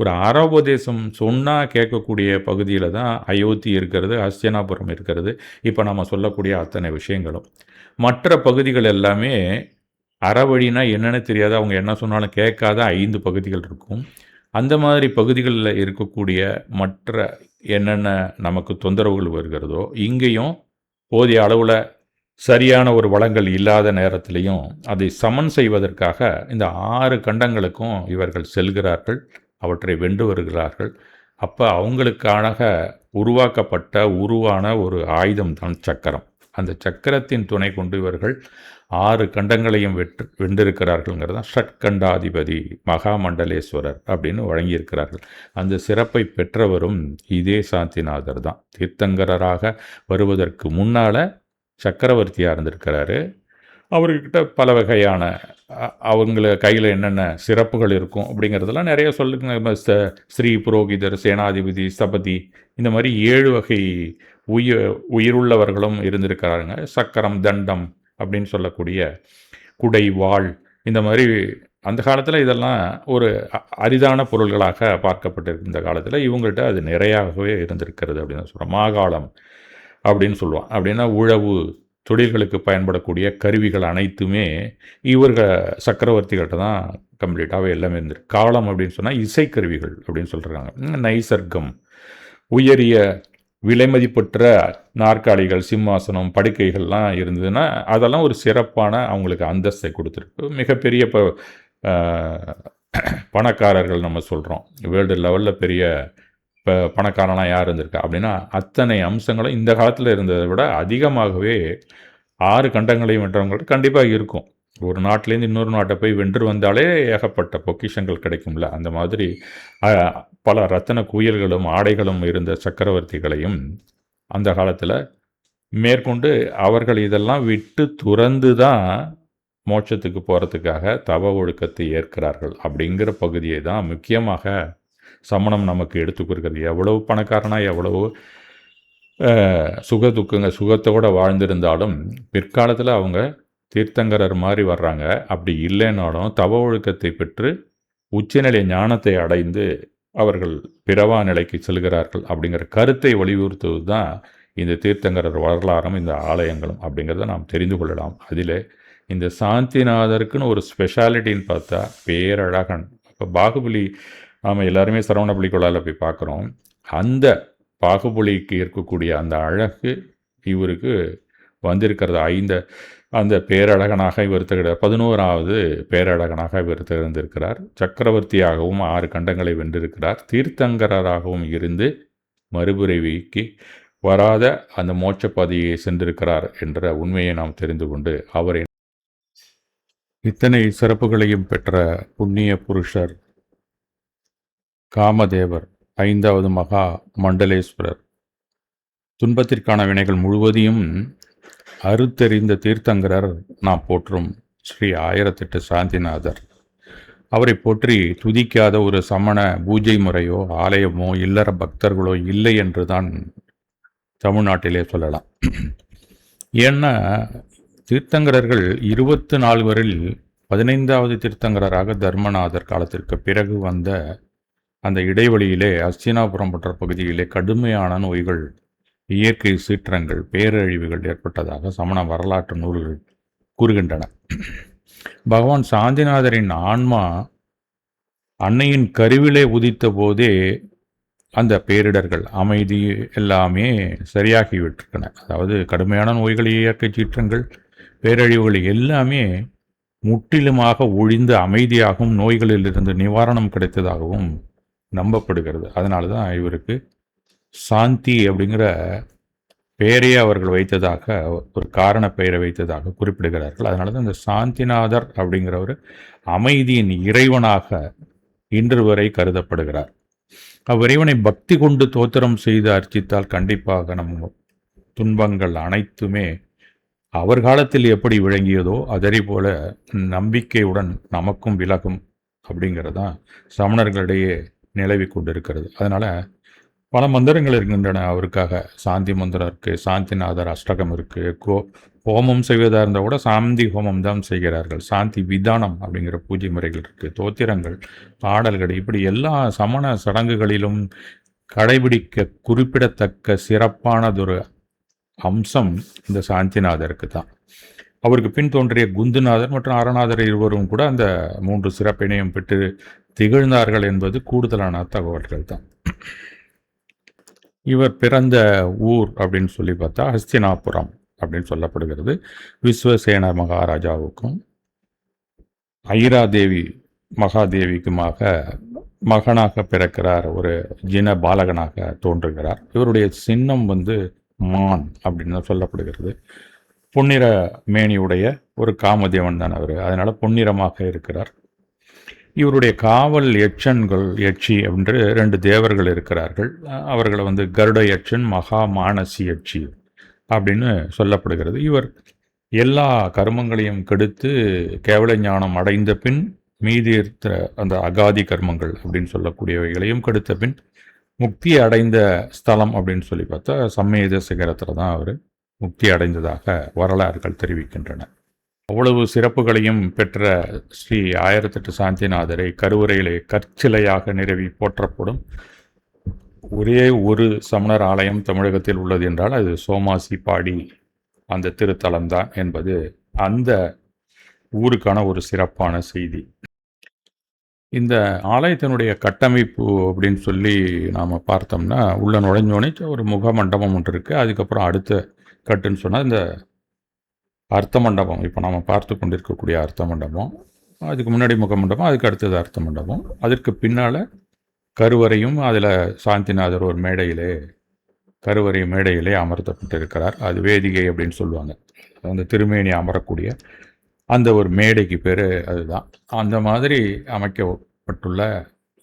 ஒரு அரோபதேசம் சொன்னால் கேட்கக்கூடிய பகுதியில் தான் அயோத்தி இருக்கிறது, ஹஸ்தினாபுரம் இருக்கிறது, இப்போ நம்ம சொல்லக்கூடிய அத்தனை விஷயங்களும். மற்ற பகுதிகள் எல்லாமே அறவழினா என்னென்னு தெரியாது, அவங்க என்ன சொன்னாலும் கேட்காத 5 பகுதிகள் இருக்கும். அந்த மாதிரி பகுதிகளில் இருக்கக்கூடிய மற்ற என்னென்ன நமக்கு தொந்தரவுகள் வருகிறதோ, இங்கேயும் போதிய அளவில் சரியான ஒரு வளங்கள் இல்லாத நேரத்திலையும் அதை சமன் செய்வதற்காக இந்த 6 கண்டங்களுக்கும் இவர்கள் செல்கிறார்கள், அவற்றை வென்று வருகிறார்கள். அப்போ அவங்களுக்காக உருவான ஒரு ஆயுதம் தான் சக்கரம். அந்த சக்கரத்தின் துணை கொண்டு இவர்கள் 6 கண்டங்களையும் வென்றிருக்கிறார்கள்ங்கிறது தான் ஷட்கண்டாதிபதி மகாமண்டலேஸ்வரர் அப்படின்னு வழங்கியிருக்கிறார்கள். அந்த சிறப்பை பெற்றவரும் இதே சாந்திநாதர் தான். தீர்த்தங்கரராக வருவதற்கு முன்னால் சக்கரவர்த்தியாக இருந்திருக்கிறாரு. அவர்கிட்ட பல வகையான அவங்கள கையில் என்னென்ன சிறப்புகள் இருக்கும் அப்படிங்கிறதெல்லாம் நிறைய சொல்லுங்க. ஸ்ரீ புரோகிதர், சேனாதிபதி, ஸ்தபதி, இந்த மாதிரி 7 வகை உயிருள்ளவர்களும் இருந்திருக்கிறாருங்க. சக்கரம், தண்டம் அப்படின்னு சொல்லக்கூடிய குடை, வாள், இந்த மாதிரி அந்த காலத்தில் இதெல்லாம் ஒரு அரிதான பொருள்களாக பார்க்கப்பட்டிருக்கு. இந்த காலத்தில் இவங்கள்ட்ட அது நிறையாகவே இருந்திருக்கிறது அப்படின்னு சொல்கிறோம். மாகாளம் அப்படின்னு சொல்லுவான். அப்படின்னா உழவு தொழில்களுக்கு பயன்படக்கூடிய கருவிகள் அனைத்துமே இவர்கள் சக்கரவர்த்திகள்கிட்ட தான் கம்ப்ளீட்டாகவே எல்லாமே இருந்திருக்கு. காலம் அப்படின்னு சொன்னால் இசைக்கருவிகள் அப்படின்னு சொல்கிறாங்க. நைசர்க்கம், உயரிய விலைமதிப்பற்ற நாற்காலிகள், சிம்மாசனம், படுக்கைகள்லாம் இருந்ததுன்னா அதெல்லாம் ஒரு சிறப்பான அவங்களுக்கு அந்தஸ்தை கொடுத்துருக்கு. மிகப்பெரிய பணக்காரர்கள் நம்ம சொல்கிறோம், வேர்ல்டு லெவலில் பெரிய பணக்காரனாக யார் இருந்திருக்கா அப்படின்னா அத்தனை அம்சங்களும் இந்த காலத்தில் இருந்ததை விட அதிகமாகவே 6 கண்டங்களையும் வென்றவங்கள்ட்ட கண்டிப்பாக இருக்கும். ஒரு நாட்டிலேருந்து இன்னொரு நாட்டை போய் வென்று வந்தாலே ஏகப்பட்ட பொக்கிஷங்கள் கிடைக்கும்ல. அந்த மாதிரி பல ரத்தின குயில்களும் ஆடைகளும் இருந்த சக்கரவர்த்திகளையும் அந்த காலத்தில் மேற்கொண்டு அவர்கள் இதெல்லாம் விட்டு துறந்து தான் மோட்சத்துக்கு போகிறதுக்காக தவ ஒழுக்கத்தை ஏற்கிறார்கள். அப்படிங்கிற பகுதியை தான் முக்கியமாக சமணம் நமக்கு எடுத்து கொடுக்கிறது. எவ்வளவு பணக்காரனாக எவ்வளவு சுகத்தோடு வாழ்ந்திருந்தாலும் பிற்காலத்தில் அவங்க தீர்த்தங்கரர் மாதிரி வர்றாங்க. அப்படி இல்லைனாலும் தவ ஒழுக்கத்தை பெற்று உச்சநிலை ஞானத்தை அடைந்து அவர்கள் பிறவா நிலைக்கு செல்கிறார்கள் அப்படிங்கிற கருத்தை வலியுறுத்துவது தான் இந்த தீர்த்தங்கரர் வரலாறும் இந்த ஆலயங்களும் அப்படிங்கிறத நாம் தெரிந்து கொள்ளலாம். அதில் இந்த சாந்திநாதருக்குன்னு ஒரு ஸ்பெஷாலிட்டின்னு பார்த்தா பேரழகன். இப்போ பாகுபலி நாம் எல்லாருமே சரவணபலி கொள்ளால் போய் பார்க்குறோம். அந்த பாகுபலிக்கு இருக்கக்கூடிய அந்த அழகு இவருக்கு வந்திருக்கிறது. அந்த பேரழகனாக இவர் 11வது பேரழகனாக இவர் திகழ்ந்திருக்கிறார். சக்கரவர்த்தியாகவும் 6 கண்டங்களை வென்றிருக்கிறார். தீர்த்தங்கராகவும் இருந்து மறுபிறவிக்கு வராத அந்த மோட்சப்பதியை சென்றிருக்கிறார் என்ற உண்மையை நாம் தெரிந்து கொண்டு அவரை இத்தனை சிறப்புகளையும் பெற்ற புண்ணிய புருஷர் காமதேவர், 5வது மகா மண்டலேஸ்வரர், துன்பத்திற்கான வினைகள் முழுவதையும் அறுத்தெறிந்த தீர்த்தங்கரர் நாம் போற்றும் ஸ்ரீ 1008 சாந்திநாதர். அவரை போற்றி துதிக்காத ஒரு சமண பூஜை முறையோ ஆலயமோ இல்லற பக்தர்களோ இல்லை என்று தான் தமிழ்நாட்டிலே சொல்லலாம். ஏன்னா தீர்த்தங்கரர்கள் 24வரில் 15வது தீர்த்தங்கரராக தர்மநாதர் காலத்திற்கு பிறகு வந்த அந்த இடைவெளியிலே ஹஸ்தினாபுரம் போன்ற பகுதியிலே கடுமையான நோய்கள், இயற்கை சீற்றங்கள், பேரழிவுகள் ஏற்பட்டதாக சமண வரலாற்று நூல்கள் கூறுகின்றன. பகவான் சாந்திநாதரின் ஆன்மா அன்னையின் கருவிலே உதித்த போதே அந்த பேரிடர்கள், அமைதி எல்லாமே சரியாகிவிட்டிருக்கன. அதாவது கடுமையான நோய்கள், இயற்கை சீற்றங்கள், பேரழிவுகள் எல்லாமே முற்றிலுமாக ஒழிந்து அமைதியாகவும் நோய்களிலிருந்து நிவாரணம் கிடைத்ததாகவும் நம்பப்படுகிறது. அதனால தான் இவருக்கு சாந்தி அப்படிங்கிற பெயரையே அவர்கள் வைத்ததாக, ஒரு காரண பெயரை வைத்ததாக குறிப்பிடுகிறார்கள். அதனால தான் இந்த சாந்திநாதர் அப்படிங்கிறவர் அமைதியின் இறைவனாக இன்று வரை கருதப்படுகிறார். அவ்விறைவனை பக்தி கொண்டு தோத்திரம் செய்து அர்ச்சித்தால் கண்டிப்பாக நம்ம துன்பங்கள் அனைத்துமே அவர் காலத்தில் எப்படி விளங்கியதோ அதே போல நம்பிக்கையுடன் நமக்கும் விலகும் அப்படிங்கிறது தான் சமணர்களிடையே நிலவி கொண்டிருக்கிறது. அதனால் பல மந்திரங்கள் இருக்கின்றன அவருக்காக. சாந்தி மந்திரம் இருக்குது, சாந்திநாதர் அஷ்டகம் இருக்குது, ஹோமம் செய்வதாக இருந்தால் கூட சாந்தி ஹோமம் தான் செய்கிறார்கள். சாந்தி விதானம் அப்படிங்கிற பூஜை முறைகள் இருக்குது, தோத்திரங்கள், பாடல்கள், இப்படி எல்லா சமண சடங்குகளிலும் கடைபிடிக்க குறிப்பிடத்தக்க சிறப்பானதொரு அம்சம் இந்த சாந்திநாதருக்கு தான். அவருக்கு பின் தோன்றிய குந்துநாதர் மற்றும் அரணாதர் இருவரும் கூட அந்த 3 சிறப்பினையும் பெற்று திகழ்ந்தார்கள் என்பது கூடுதலான தகவல்கள் தான். இவர் பிறந்த ஊர் அப்படின்னு சொல்லி பார்த்தா ஹஸ்தினாபுரம் அப்படின்னு சொல்லப்படுகிறது. விஸ்வசேன மகாராஜாவுக்கும் ஐராதேவி மகாதேவிக்குமாக மகனாக பிறக்கிறார். ஒரு ஜின பாலகனாக தோன்றுகிறார். இவருடைய சின்னம் மான் அப்படின்னு தான் சொல்லப்படுகிறது. பொன்னிற மேனியுடைய ஒரு காமதேவன் தான் அவர். அதனால் பொன்னிறமாக இருக்கிறார். இவருடைய காவல் யட்சன்கள், யட்சி என்று 2 தேவர்கள் இருக்கிறார்கள். அவர்களை கருட யட்சன், மகா மானசி யட்சி அப்படின்னு சொல்லப்படுகிறது. இவர் எல்லா கர்மங்களையும் கெடுத்து கேவல ஞானம் அடைந்த பின் மீதி இருக்கிற அந்த அகாதி கர்மங்கள் அப்படின்னு சொல்லக்கூடியவைகளையும் கெடுத்த பின் முக்தி அடைந்த ஸ்தலம் அப்படின்னு சொல்லி பார்த்தா சம்மேத சிகரத்தில் தான் அவர் முக்தி அடைந்ததாக வரலாறுகள் தெரிவிக்கின்றன. அவ்வளவு சிறப்புகளையும் பெற்ற ஸ்ரீ 1008 சாந்திநாதரை கருவறையிலே கற்சிலையாக நிறுவி போற்றப்படும் ஒரே ஒரு சமணர் ஆலயம் தமிழகத்தில் உள்ளது என்றால் அது சோமாசிப்பாடி அந்த திருத்தலம்தான் என்பது அந்த ஊருக்கான ஒரு சிறப்பான செய்தி. இந்த ஆலயத்தினுடைய கட்டமைப்பு அப்படின்னு சொல்லி நாம் பார்த்தோம்னா, உள்ள நுழைஞ்சோடனே ஒரு முக மண்டபம் ஒன்று இருக்குது. அதுக்கப்புறம் அடுத்த கட்டுன்னு சொன்னால் இந்த அர்த்த மண்டபம், இப்போ நாம் பார்த்து கொண்டிருக்கக்கூடிய அர்த்த மண்டபம், அதுக்கு முன்னாடி முக மண்டபம், அதுக்கு அடுத்தது அர்த்த மண்டபம், அதற்கு பின்னால் கருவறையும், அதில் சாந்திநாதர் ஒரு மேடையிலே, கருவறை மேடையிலே அமர்த்தப்பட்டிருக்கிறார். அது வேதிகை அப்படின்னு சொல்லுவாங்க. அந்த திருமேனி அமரக்கூடிய அந்த ஒரு மேடைக்கு பேர் அதுதான். அந்த மாதிரி அமைக்கப்பட்டுள்ள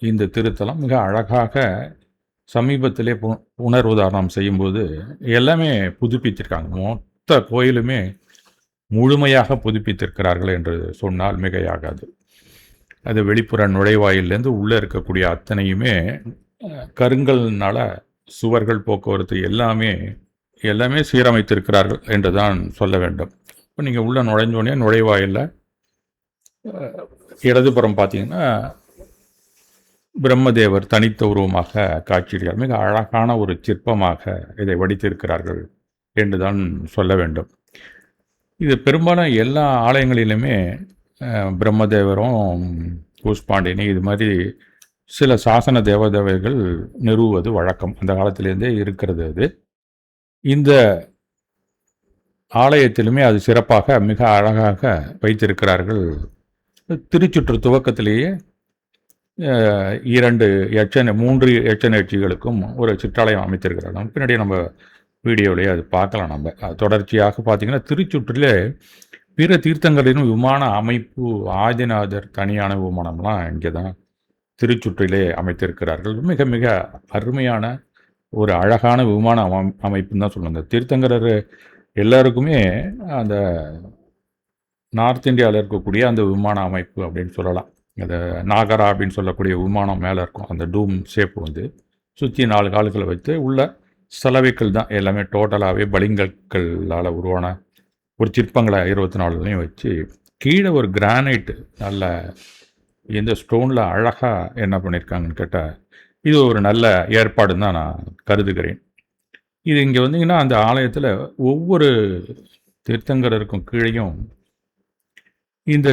இந்த திருத்தலம் மிக அழகாக சமீபத்திலே புனருதாரணம் செய்யும்போது எல்லாமே புதுப்பித்திருக்காங்க. மொத்த கோயிலுமே முழுமையாக புதுப்பித்திருக்கிறார்கள் என்று சொன்னால் மிகையாகாது. அது வெளிப்புற நுழைவாயிலேருந்து உள்ளே இருக்கக்கூடிய அத்தனையுமே கருங்கல்னால சுவர்கள், போக்குவரத்து எல்லாமே சீரமைத்திருக்கிறார்கள் என்று தான் சொல்ல வேண்டும். இப்போ நீங்கள் உள்ளே நுழைஞ்சோடனே நுழைவாயிலில் இடதுபுறம் பார்த்தீங்கன்னா பிரம்மதேவர் தனித்த உருவமாக காட்சியளிக்கிறார். மிக அழகான ஒரு சிற்பமாக இதை வடித்திருக்கிறார்கள் என்று தான் சொல்ல வேண்டும். இது பெரும்பாலும் எல்லா ஆலயங்களிலுமே பிரம்மதேவரும் கூஸ்பாண்டினி இது மாதிரி சில சாசன தேவதேவைகள் நிறுவுவது வழக்கம். அந்த காலத்திலேருந்தே இருக்கிறது. அது இந்த ஆலயத்திலுமே அது சிறப்பாக மிக அழகாக வைத்திருக்கிறார்கள். திருச்சுற்று துவக்கத்திலேயே 3 யட்சநேர்ச்சிகளுக்கும் ஒரு சிற்றாலயம் அமைத்திருக்கிறார்கள். பின்னாடி நம்ம வீடியோவிலேயே அது பார்க்கலாம். நம்ம தொடர்ச்சியாக பார்த்திங்கன்னா திருச்சுற்றிலே பிற தீர்த்தங்களிலும் விமான அமைப்பு, ஆதிநாதர் தனியான விமானம்லாம் இங்கே தான் திருச்சுற்றிலே அமைத்திருக்கிறார்கள். மிக மிக அருமையான ஒரு அழகான விமான அமைப்புன்னு தான் சொல்லணும். இந்த தீர்த்தங்கரர் எல்லாருக்குமே அந்த நார்த் இந்தியாவில் இருக்கக்கூடிய அந்த விமான அமைப்பு அப்படின்னு சொல்லலாம். அந்த நாகரா அப்படின்னு சொல்லக்கூடிய விமானம் மேலே இருக்கும். அந்த டூம் ஷேப் சுற்றி 4 கால்களை வைத்து உள்ள செலவைகள் தான் எல்லாமே டோட்டலாகவே பளிங்கற்களால் உருவான ஒரு சிற்பங்களை 24லையும் வச்சு கீழே ஒரு கிரானைட் நல்ல எந்த ஸ்டோனில் அழகாக என்ன பண்ணியிருக்காங்கன்னு கேட்டால் இது ஒரு நல்ல ஏற்பாடுன்னு தான் நான் கருதுகிறேன். இது இங்கே வந்தீங்கன்னா அந்த ஆலயத்தில் ஒவ்வொரு தீர்த்தங்கரருக்கும் கீழேயும் இந்த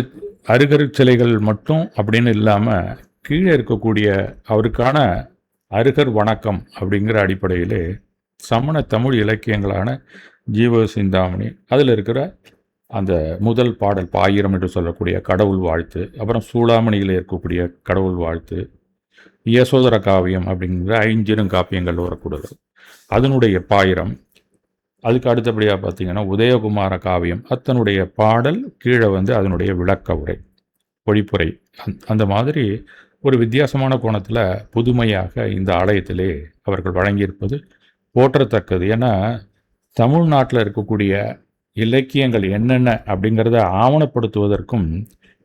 அருகரு சிலைகள் மட்டும் அப்படின்னு இல்லாமல் கீழே இருக்கக்கூடிய அவருக்கான அருகர் வணக்கம் அப்படிங்கிற அடிப்படையிலே சமண தமிழ் இலக்கியங்களான ஜீவ சிந்தாமணி, அதில் இருக்கிற அந்த முதல் பாடல் பாயிரம் என்று சொல்லக்கூடிய கடவுள் வாழ்த்து, அப்புறம் சூளாமணியில் இருக்கக்கூடிய கடவுள் வாழ்த்து, யசோதர காவியம் அப்படிங்கிற ஐஞ்சிறுகாப்பியங்கள் வரக்கூடாது, அதனுடைய பாயிரம். அதுக்கு அடுத்தபடியாக பார்த்தீங்கன்னா உதயகுமார காவியம், அத்தனுடைய பாடல் கீழே அதனுடைய விளக்க உரை, பொழிப்புரை. அந்த மாதிரி ஒரு வித்தியாசமான கோணத்தில் புதுமையாக இந்த ஆலயத்திலே அவர்கள் வழங்கியிருப்பது போற்றத்தக்கது. ஏன்னா தமிழ்நாட்டில் இருக்கக்கூடிய இலக்கியங்கள் என்னென்ன அப்படிங்கிறத ஆவணப்படுத்துவதற்கும்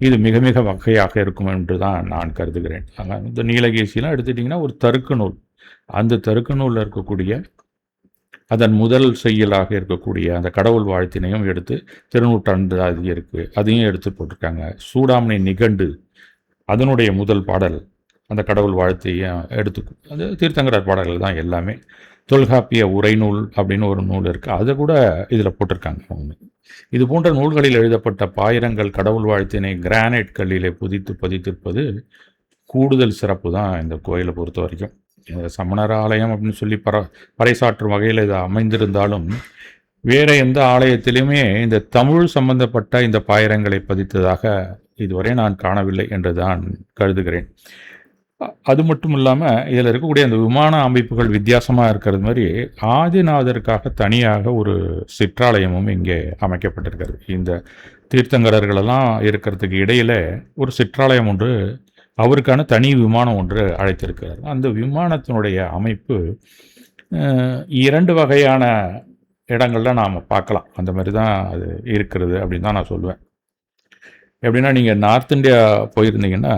இது மிக மிக வகையாக இருக்கும் என்று தான் நான் கருதுகிறேன். இந்த நீலகேசியெலாம் எடுத்துட்டிங்கன்னா ஒரு தருக்கு நூல், அந்த தருக்கு நூலில் இருக்கக்கூடிய அதன் முதல் செய்யலாக இருக்கக்கூடிய அந்த கடவுள் வாழ்த்தினையும் எடுத்து திருநூற்றாண்டு அது இருக்குது, அதையும் எடுத்து போட்டிருக்காங்க. சூடாமணி நிகண்டு அதனுடைய முதல் பாடல் அந்த கடவுள் வாழ்த்தையும் எடுத்து, அது தீர்த்தங்கரர் பாடல்கள் தான் எல்லாமே. தொல்காப்பிய உரைநூல் அப்படின்னு ஒரு நூல் இருக்குது, அதை கூட இதில் போட்டிருக்காங்க. இது போன்ற நூல்களில் எழுதப்பட்ட பாயிரங்கள் கடவுள் வாழ்த்தினை கிரானைட் கல்லிலே பதித்திருப்பது கூடுதல் சிறப்பு தான் இந்த கோயிலை பொறுத்த வரைக்கும். சமணர் ஆலயம் அப்படின்னு சொல்லி பறைசாற்றும் வகையில் இது அமைந்திருந்தாலும் வேறு எந்த ஆலயத்திலுமே இந்த தமிழ் சம்பந்தப்பட்ட இந்த பாயிரங்களை பதித்ததாக இதுவரை நான் காணவில்லை என்று தான் கருதுகிறேன். அது மட்டும் இல்லாமல் இதில் இருக்கக்கூடிய அந்த விமான அமைப்புகள் வித்தியாசமாக இருக்கிறது மாதிரி ஆதிநாதருக்காக தனியாக ஒரு சிற்றாலயமும் இங்கே அமைக்கப்பட்டிருக்கிறது. இந்த தீர்த்தங்கரர்களெல்லாம் இருக்கிறதுக்கு இடையில் ஒரு சிற்றாலயம் ஒன்று, அவருக்கான தனி விமானம் ஒன்று அழைத்திருக்கிறார். அந்த விமானத்தினுடைய அமைப்பு 2 வகையான இடங்களில் நாம் பார்க்கலாம். அந்த மாதிரி தான் அது இருக்கிறது அப்படின்னு தான் நான் சொல்லுவேன். எப்படின்னா நீங்கள் நார்த் இந்தியா போயிருந்தீங்கன்னா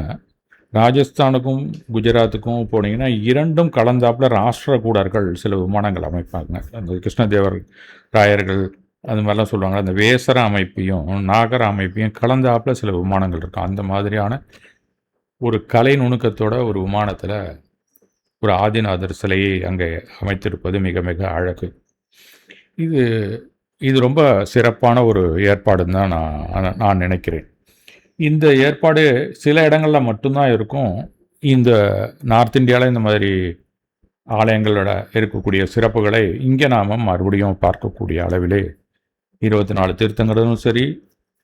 ராஜஸ்தானுக்கும் குஜராத்துக்கும் போனீங்கன்னா 2ம் கலந்தாப்பில் ராஷ்டிர கூடர்கள் சில விமானங்கள் அமைப்பாங்க. அந்த கிருஷ்ணதேவர் ராயர்கள் அது மாதிரிலாம் சொல்லுவாங்க. அந்த வேசர அமைப்பையும் நாகர அமைப்பையும் கலந்தாப்பில் சில விமானங்கள் இருக்கும். அந்த மாதிரியான ஒரு கலை நுணுக்கத்தோட ஒரு விமானத்தில் ஒரு ஆதிநாதர் சிலையை அங்கே அமைத்திருப்பது மிக மிக அழகு. இது ரொம்ப சிறப்பான ஒரு ஏற்பாடுன்னு தான் நான் நினைக்கிறேன். இந்த ஏற்பாடு சில இடங்களில் மட்டும்தான் இருக்கும். இந்த நார்த் இந்தியாவில் இந்த மாதிரி ஆலயங்களோட இருக்கக்கூடிய சிறப்புகளை இங்கே நாம் மறுபடியும் பார்க்கக்கூடிய அளவிலே 24 தீர்த்தங்களும் சரி,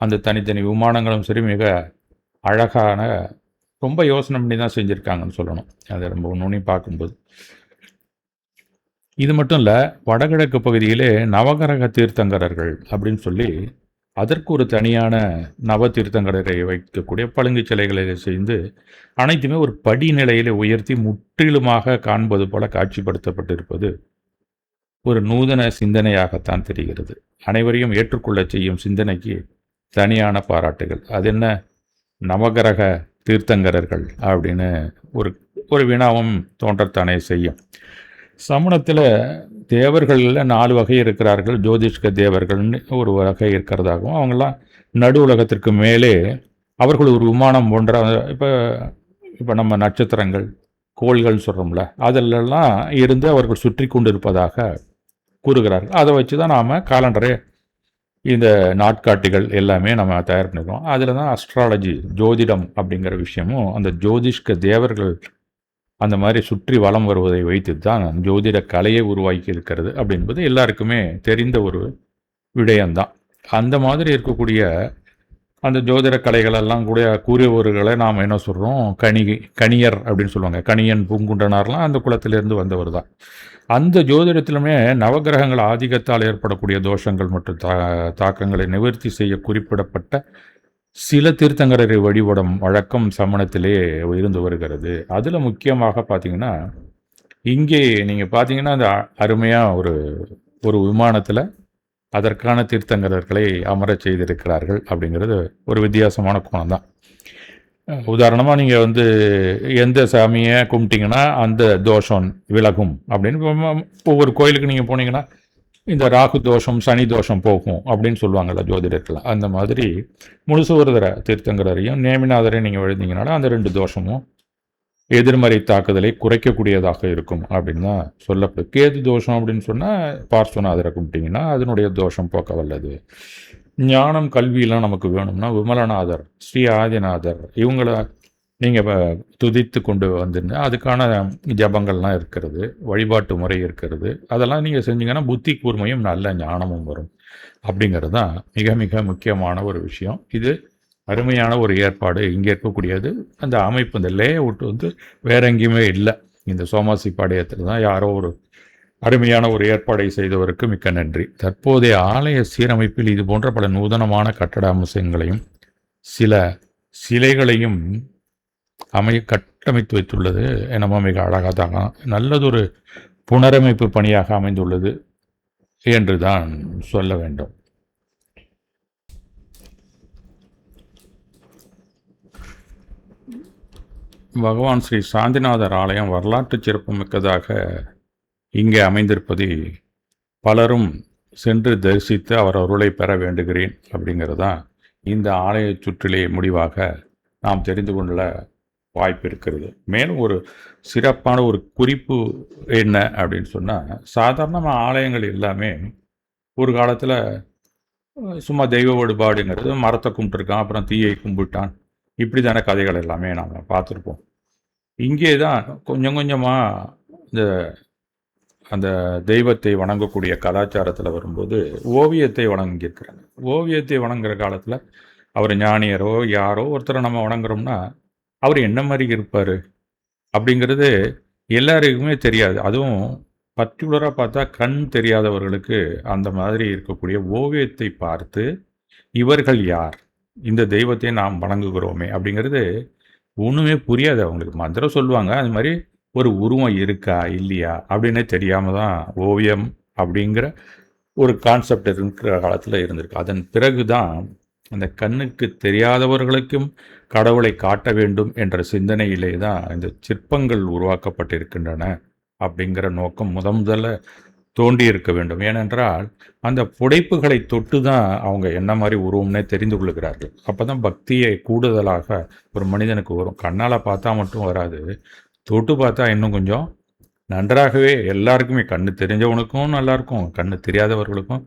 அந்த தனித்தனி விமானங்களும் சரி மிக அழகான, ரொம்ப யோசனை பண்ணி தான் செஞ்சுருக்காங்கன்னு சொல்லணும். அதை ரொம்ப நுனி பார்க்கும்போது இது மட்டும் இல்லை, வடகிழக்கு பகுதியிலே நவகிரக தீர்த்தங்கரர்கள் அப்படின்னு சொல்லி அதற்கு ஒரு தனியான நவ தீர்த்தங்கரரை வைக்கக்கூடிய பளிங்கு சிலைகளை செய்து அனைத்துமே ஒரு படிநிலையில் உயர்த்தி முற்றிலுமாக காண்பது போல காட்சிப்படுத்தப்பட்டிருப்பது ஒரு நூதன சிந்தனையாகத்தான் தெரிகிறது. அனைவரையும் ஏற்றுக்கொள்ள செய்யும் சிந்தனைக்கு தனியான பாராட்டுகள். அது என்ன நவகிரக தீர்த்தங்கரர்கள் அப்படின்னு ஒரு வினாவும் தோன்றத்தானே செய்யும். சமணத்தில் தேவர்களில் 4 வகை இருக்கிறார்கள். ஜோதிஷ்க தேவர்கள்னு ஒரு வகை இருக்கிறதாகவும், அவங்களாம் நடு உலகத்திற்கு மேலே அவர்கள் ஒரு விமானம் போன்ற, இப்போ நம்ம நட்சத்திரங்கள் கோள்கள் சொல்கிறோம்ல, அதிலெல்லாம் இருந்து அவர்கள் சுற்றி கொண்டு இருப்பதாக கூறுகிறார்கள். அதை வச்சு தான் நாம் காலண்டரே இந்த நாட்காட்டிகள் எல்லாமே நம்ம தயார் பண்ணிக்கிறோம். அதில் தான் அஸ்ட்ராலஜி ஜோதிடம் அப்படிங்கிற விஷயமும் அந்த ஜோதிஷ்க தேவர்கள் அந்த மாதிரி சுற்றி வலம் வருவதை வைத்து தான் ஜோதிட கலையை உருவாக்கி இருக்கிறது அப்படின்பது எல்லாருக்குமே தெரிந்த ஒரு விடயம்தான். அந்த மாதிரி இருக்கக்கூடிய அந்த ஜோதிட கலைகளெல்லாம் கூட கூறியவர்களை நாம் என்ன சொல்கிறோம், கணியர் அப்படின்னு சொல்லுவாங்க. கணியன் பூங்குண்டனார்லாம் அந்த குலத்திலிருந்து வந்தவர் தான். அந்த ஜோதிடத்திலுமே நவகிரகங்கள் ஆதிக்கத்தால் ஏற்படக்கூடிய தோஷங்கள் மற்றும் தாக்கங்களை நிவர்த்தி செய்ய குறிப்பிடப்பட்ட சில தீர்த்தங்கரரை வழிபடும் வழக்கம் சமணத்திலே இருந்து வருகிறது. அதில் முக்கியமாக பார்த்தீங்கன்னா, இங்கே நீங்கள் பார்த்தீங்கன்னா அந்த அருமையாக ஒரு விமானத்தில் அதற்கான தீர்த்தங்கரர்களை அமரச் செய்திருக்கிறார்கள். அப்படிங்கிறது ஒரு வித்தியாசமான கோணம் தான். உதாரணமாக நீங்கள் எந்த சாமியை கும்பிட்டிங்கன்னா அந்த தோஷம் விலகும் அப்படின்னு ஒவ்வொரு கோயிலுக்கு நீங்கள் போனீங்கன்னா இந்த ராகு தோஷம் சனி தோஷம் போகும் அப்படின்னு சொல்லுவாங்கள்ல ஜோதிடத்தில். அந்த மாதிரி முழுசுவரதர தீர்த்தங்கரையும் நேமிநாதரையும் நீங்கள் எழுதிங்கனால அந்த 2 தோஷமும் எதிர்மறை தாக்குதலை குறைக்கக்கூடியதாக இருக்கும் அப்படின்னு தான் சொல்லப்படுது. கேது தோஷம் அப்படின்னு சொன்னால் பார்ஸ்வநாதரை கும்பிட்டிங்கன்னா அதனுடைய தோஷம் போக்க வல்லது. ஞானம் கல்வியெல்லாம் நமக்கு வேணும்னா விமலநாதர், ஸ்ரீ ஆதிநாதர், இவங்கள நீங்கள் துதித்து கொண்டு வந்துருங்க. அதுக்கான ஜபங்கள்லாம் இருக்கிறது, வழிபாட்டு முறை இருக்கிறது. அதெல்லாம் நீங்கள் செஞ்சீங்கன்னா புத்தி கூர்மையும் நல்ல ஞானமும் வரும். அப்படிங்கிறது தான் மிக மிக முக்கியமான ஒரு விஷயம். இது அருமையான ஒரு ஏற்பாடு இங்கே இருக்கக்கூடியது. அந்த அமைப்பு, இந்த லே அவுட் வந்து வேற எங்கேயுமே இல்லை. இந்த சோமாசி பாளையத்தில் தான் யாரோ ஒரு அருமையான ஒரு ஏற்பாடை செய்தவருக்கு மிக்க நன்றி. தற்போதைய ஆலய சீரமைப்பில் இது போன்ற பல நூதனமான கட்டட அம்சங்களையும் சில சிலைகளையும் கட்டமைத்து வைத்துள்ளது என்னமோ மிக அழகாக தாங்க நல்லதொரு புனரமைப்பு பணியாக அமைந்துள்ளது என்று தான் சொல்ல வேண்டும். பகவான் ஸ்ரீ சாந்திநாதர் ஆலயம் வரலாற்று சிறப்புமிக்கதாக இங்கே அமைந்திருப்பதை பலரும் சென்று தரிசித்து அவர் அருளை பெற வேண்டுகிறேன் அப்படிங்கிறதான் இந்த ஆலய சுற்றிலே முடிவாக நாம் தெரிந்து கொள்ள வாய்ப்பு இருக்கிறது. மேலும் ஒரு சிறப்பான ஒரு குறிப்பு என்ன அப்படின்னு சொன்னால், சாதாரணமாக ஆலயங்கள் எல்லாமே ஒரு காலத்தில் சும்மா தெய்வ வழிபாடுங்கிறது மரத்தை கும்பிட்டுருக்கான், அப்புறம் தீயை கும்பிட்டான், இப்படி தானே கதைகள் எல்லாமே நாம் பார்த்துருப்போம். இங்கே தான் கொஞ்சம் கொஞ்சமாக இந்த அந்த தெய்வத்தை வணங்கக்கூடிய கலாச்சாரத்தில் வரும்போது ஓவியத்தை வணங்கியிருக்கிறாங்க. ஓவியத்தை வணங்குற காலத்தில் அவர் ஞானியரோ யாரோ ஒருத்தரை நம்ம வணங்குறோம்னா அவர் என்ன மாதிரி இருப்பார் அப்படிங்கிறது எல்லாருக்குமே தெரியாது. அதுவும் பர்டிகுலராக பார்த்தா கண் தெரியாதவர்களுக்கு அந்த மாதிரி இருக்கக்கூடிய ஓவியத்தை பார்த்து இவர்கள் யார், இந்த தெய்வத்தை நாம் வணங்குகிறோமே அப்படிங்கிறது ஒன்றுமே புரியாது அவங்களுக்கு. மந்திரம் சொல்லுவாங்க, அது மாதிரி ஒரு உருவம் இருக்கா இல்லையா அப்படின்னே தெரியாமல் தான் ஓவியம் அப்படிங்கிற ஒரு கான்செப்ட் இருக்கிற காலத்தில் இருந்திருக்கு. அதன் பிறகு தான் அந்த கண்ணுக்கு தெரியாதவர்களுக்கும் கடவுளை காட்ட வேண்டும் என்ற சிந்தனையிலே தான் இந்த சிற்பங்கள் உருவாக்கப்பட்டிருக்கின்றன அப்படிங்கிற நோக்கம் முதல்ல தோண்டி இருக்க வேண்டும். ஏனென்றால் அந்த புடைப்புகளை தொட்டு தான் அவங்க என்ன மாதிரி உருவம்னே தெரிந்து கொள்ளுகிறார்கள். அப்போ தான் பக்தியை கூடுதலாக ஒரு மனிதனுக்கு வரும். கண்ணால் பார்த்தா மட்டும் வராது, தொட்டு பார்த்தா இன்னும் கொஞ்சம் நன்றாகவே எல்லாருக்குமே, கண்ணு தெரிஞ்சவனுக்கும் நல்லாயிருக்கும், கண்ணு தெரியாதவர்களுக்கும்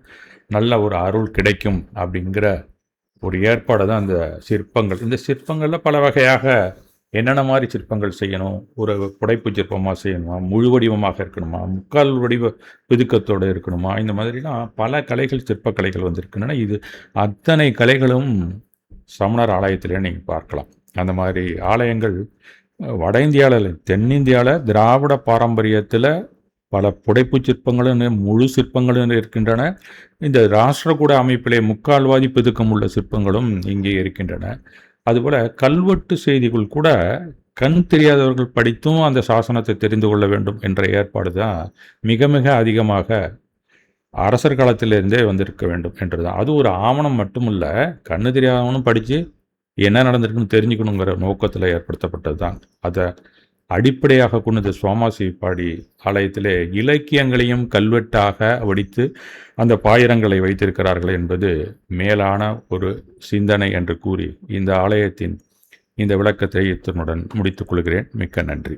நல்ல ஒரு அருள் கிடைக்கும் அப்படிங்கிற ஒரு ஏற்பாடு தான் அந்த சிற்பங்கள். இந்த சிற்பங்களில் பல வகையாக என்னென்ன மாதிரி சிற்பங்கள் செய்யணும், ஒரு புடைப்பு சிற்பமாக செய்யணுமா, முழு வடிவமாக இருக்கணுமா, முக்கால் வடிவ பிதுக்கத்தோடு இருக்கணுமா, இந்த மாதிரிலாம் பல கலைகள், சிற்பக்கலைகள் வந்திருக்கின்றன. இது அத்தனை கலைகளும் சமணர் ஆலயத்திலே நீங்கள் பார்க்கலாம். அந்த மாதிரி ஆலயங்கள் வட இந்தியாவில், தென்னிந்தியாவில் திராவிட பாரம்பரியத்தில் பல புடைப்பு சிற்பங்களும் முழு சிற்பங்களும் இருக்கின்றன. இந்த ராஷ்டிரகூட அமைப்பிலே முக்கால்வாதி பிதுக்கம் உள்ள சிற்பங்களும் இங்கே இருக்கின்றன. அதுபோல் கல்வெட்டு செய்திகள் கூட கண் தெரியாதவர்கள் படித்தும் அந்த சாசனத்தை தெரிந்து கொள்ள வேண்டும் என்ற ஏற்பாடு தான் மிக மிக அதிகமாக அரசர் காலத்திலிருந்தே வந்திருக்க வேண்டும் என்று தான். அது ஒரு ஆவணம் மட்டும் இல்லை, கண்ணு தெரியாதவனும் படித்து என்ன நடந்திருக்குன்னு தெரிஞ்சுக்கணுங்கிற நோக்கத்தில் ஏற்படுத்தப்பட்டது தான். அதை அடிப்படையாக கொண்டு இந்த சோமாசிப்பாடி ஆலயத்திலே இலக்கியங்களையும் கல்வெட்டாக வடித்து அந்த பாயிரங்களை வைத்திருக்கிறார்கள் என்பது மேலான ஒரு சிந்தனை என்று கூறி இந்த ஆலயத்தின் இந்த விளக்கத்தை இத்தனுடன் முடித்துக் கொள்கிறேன். மிக்க நன்றி.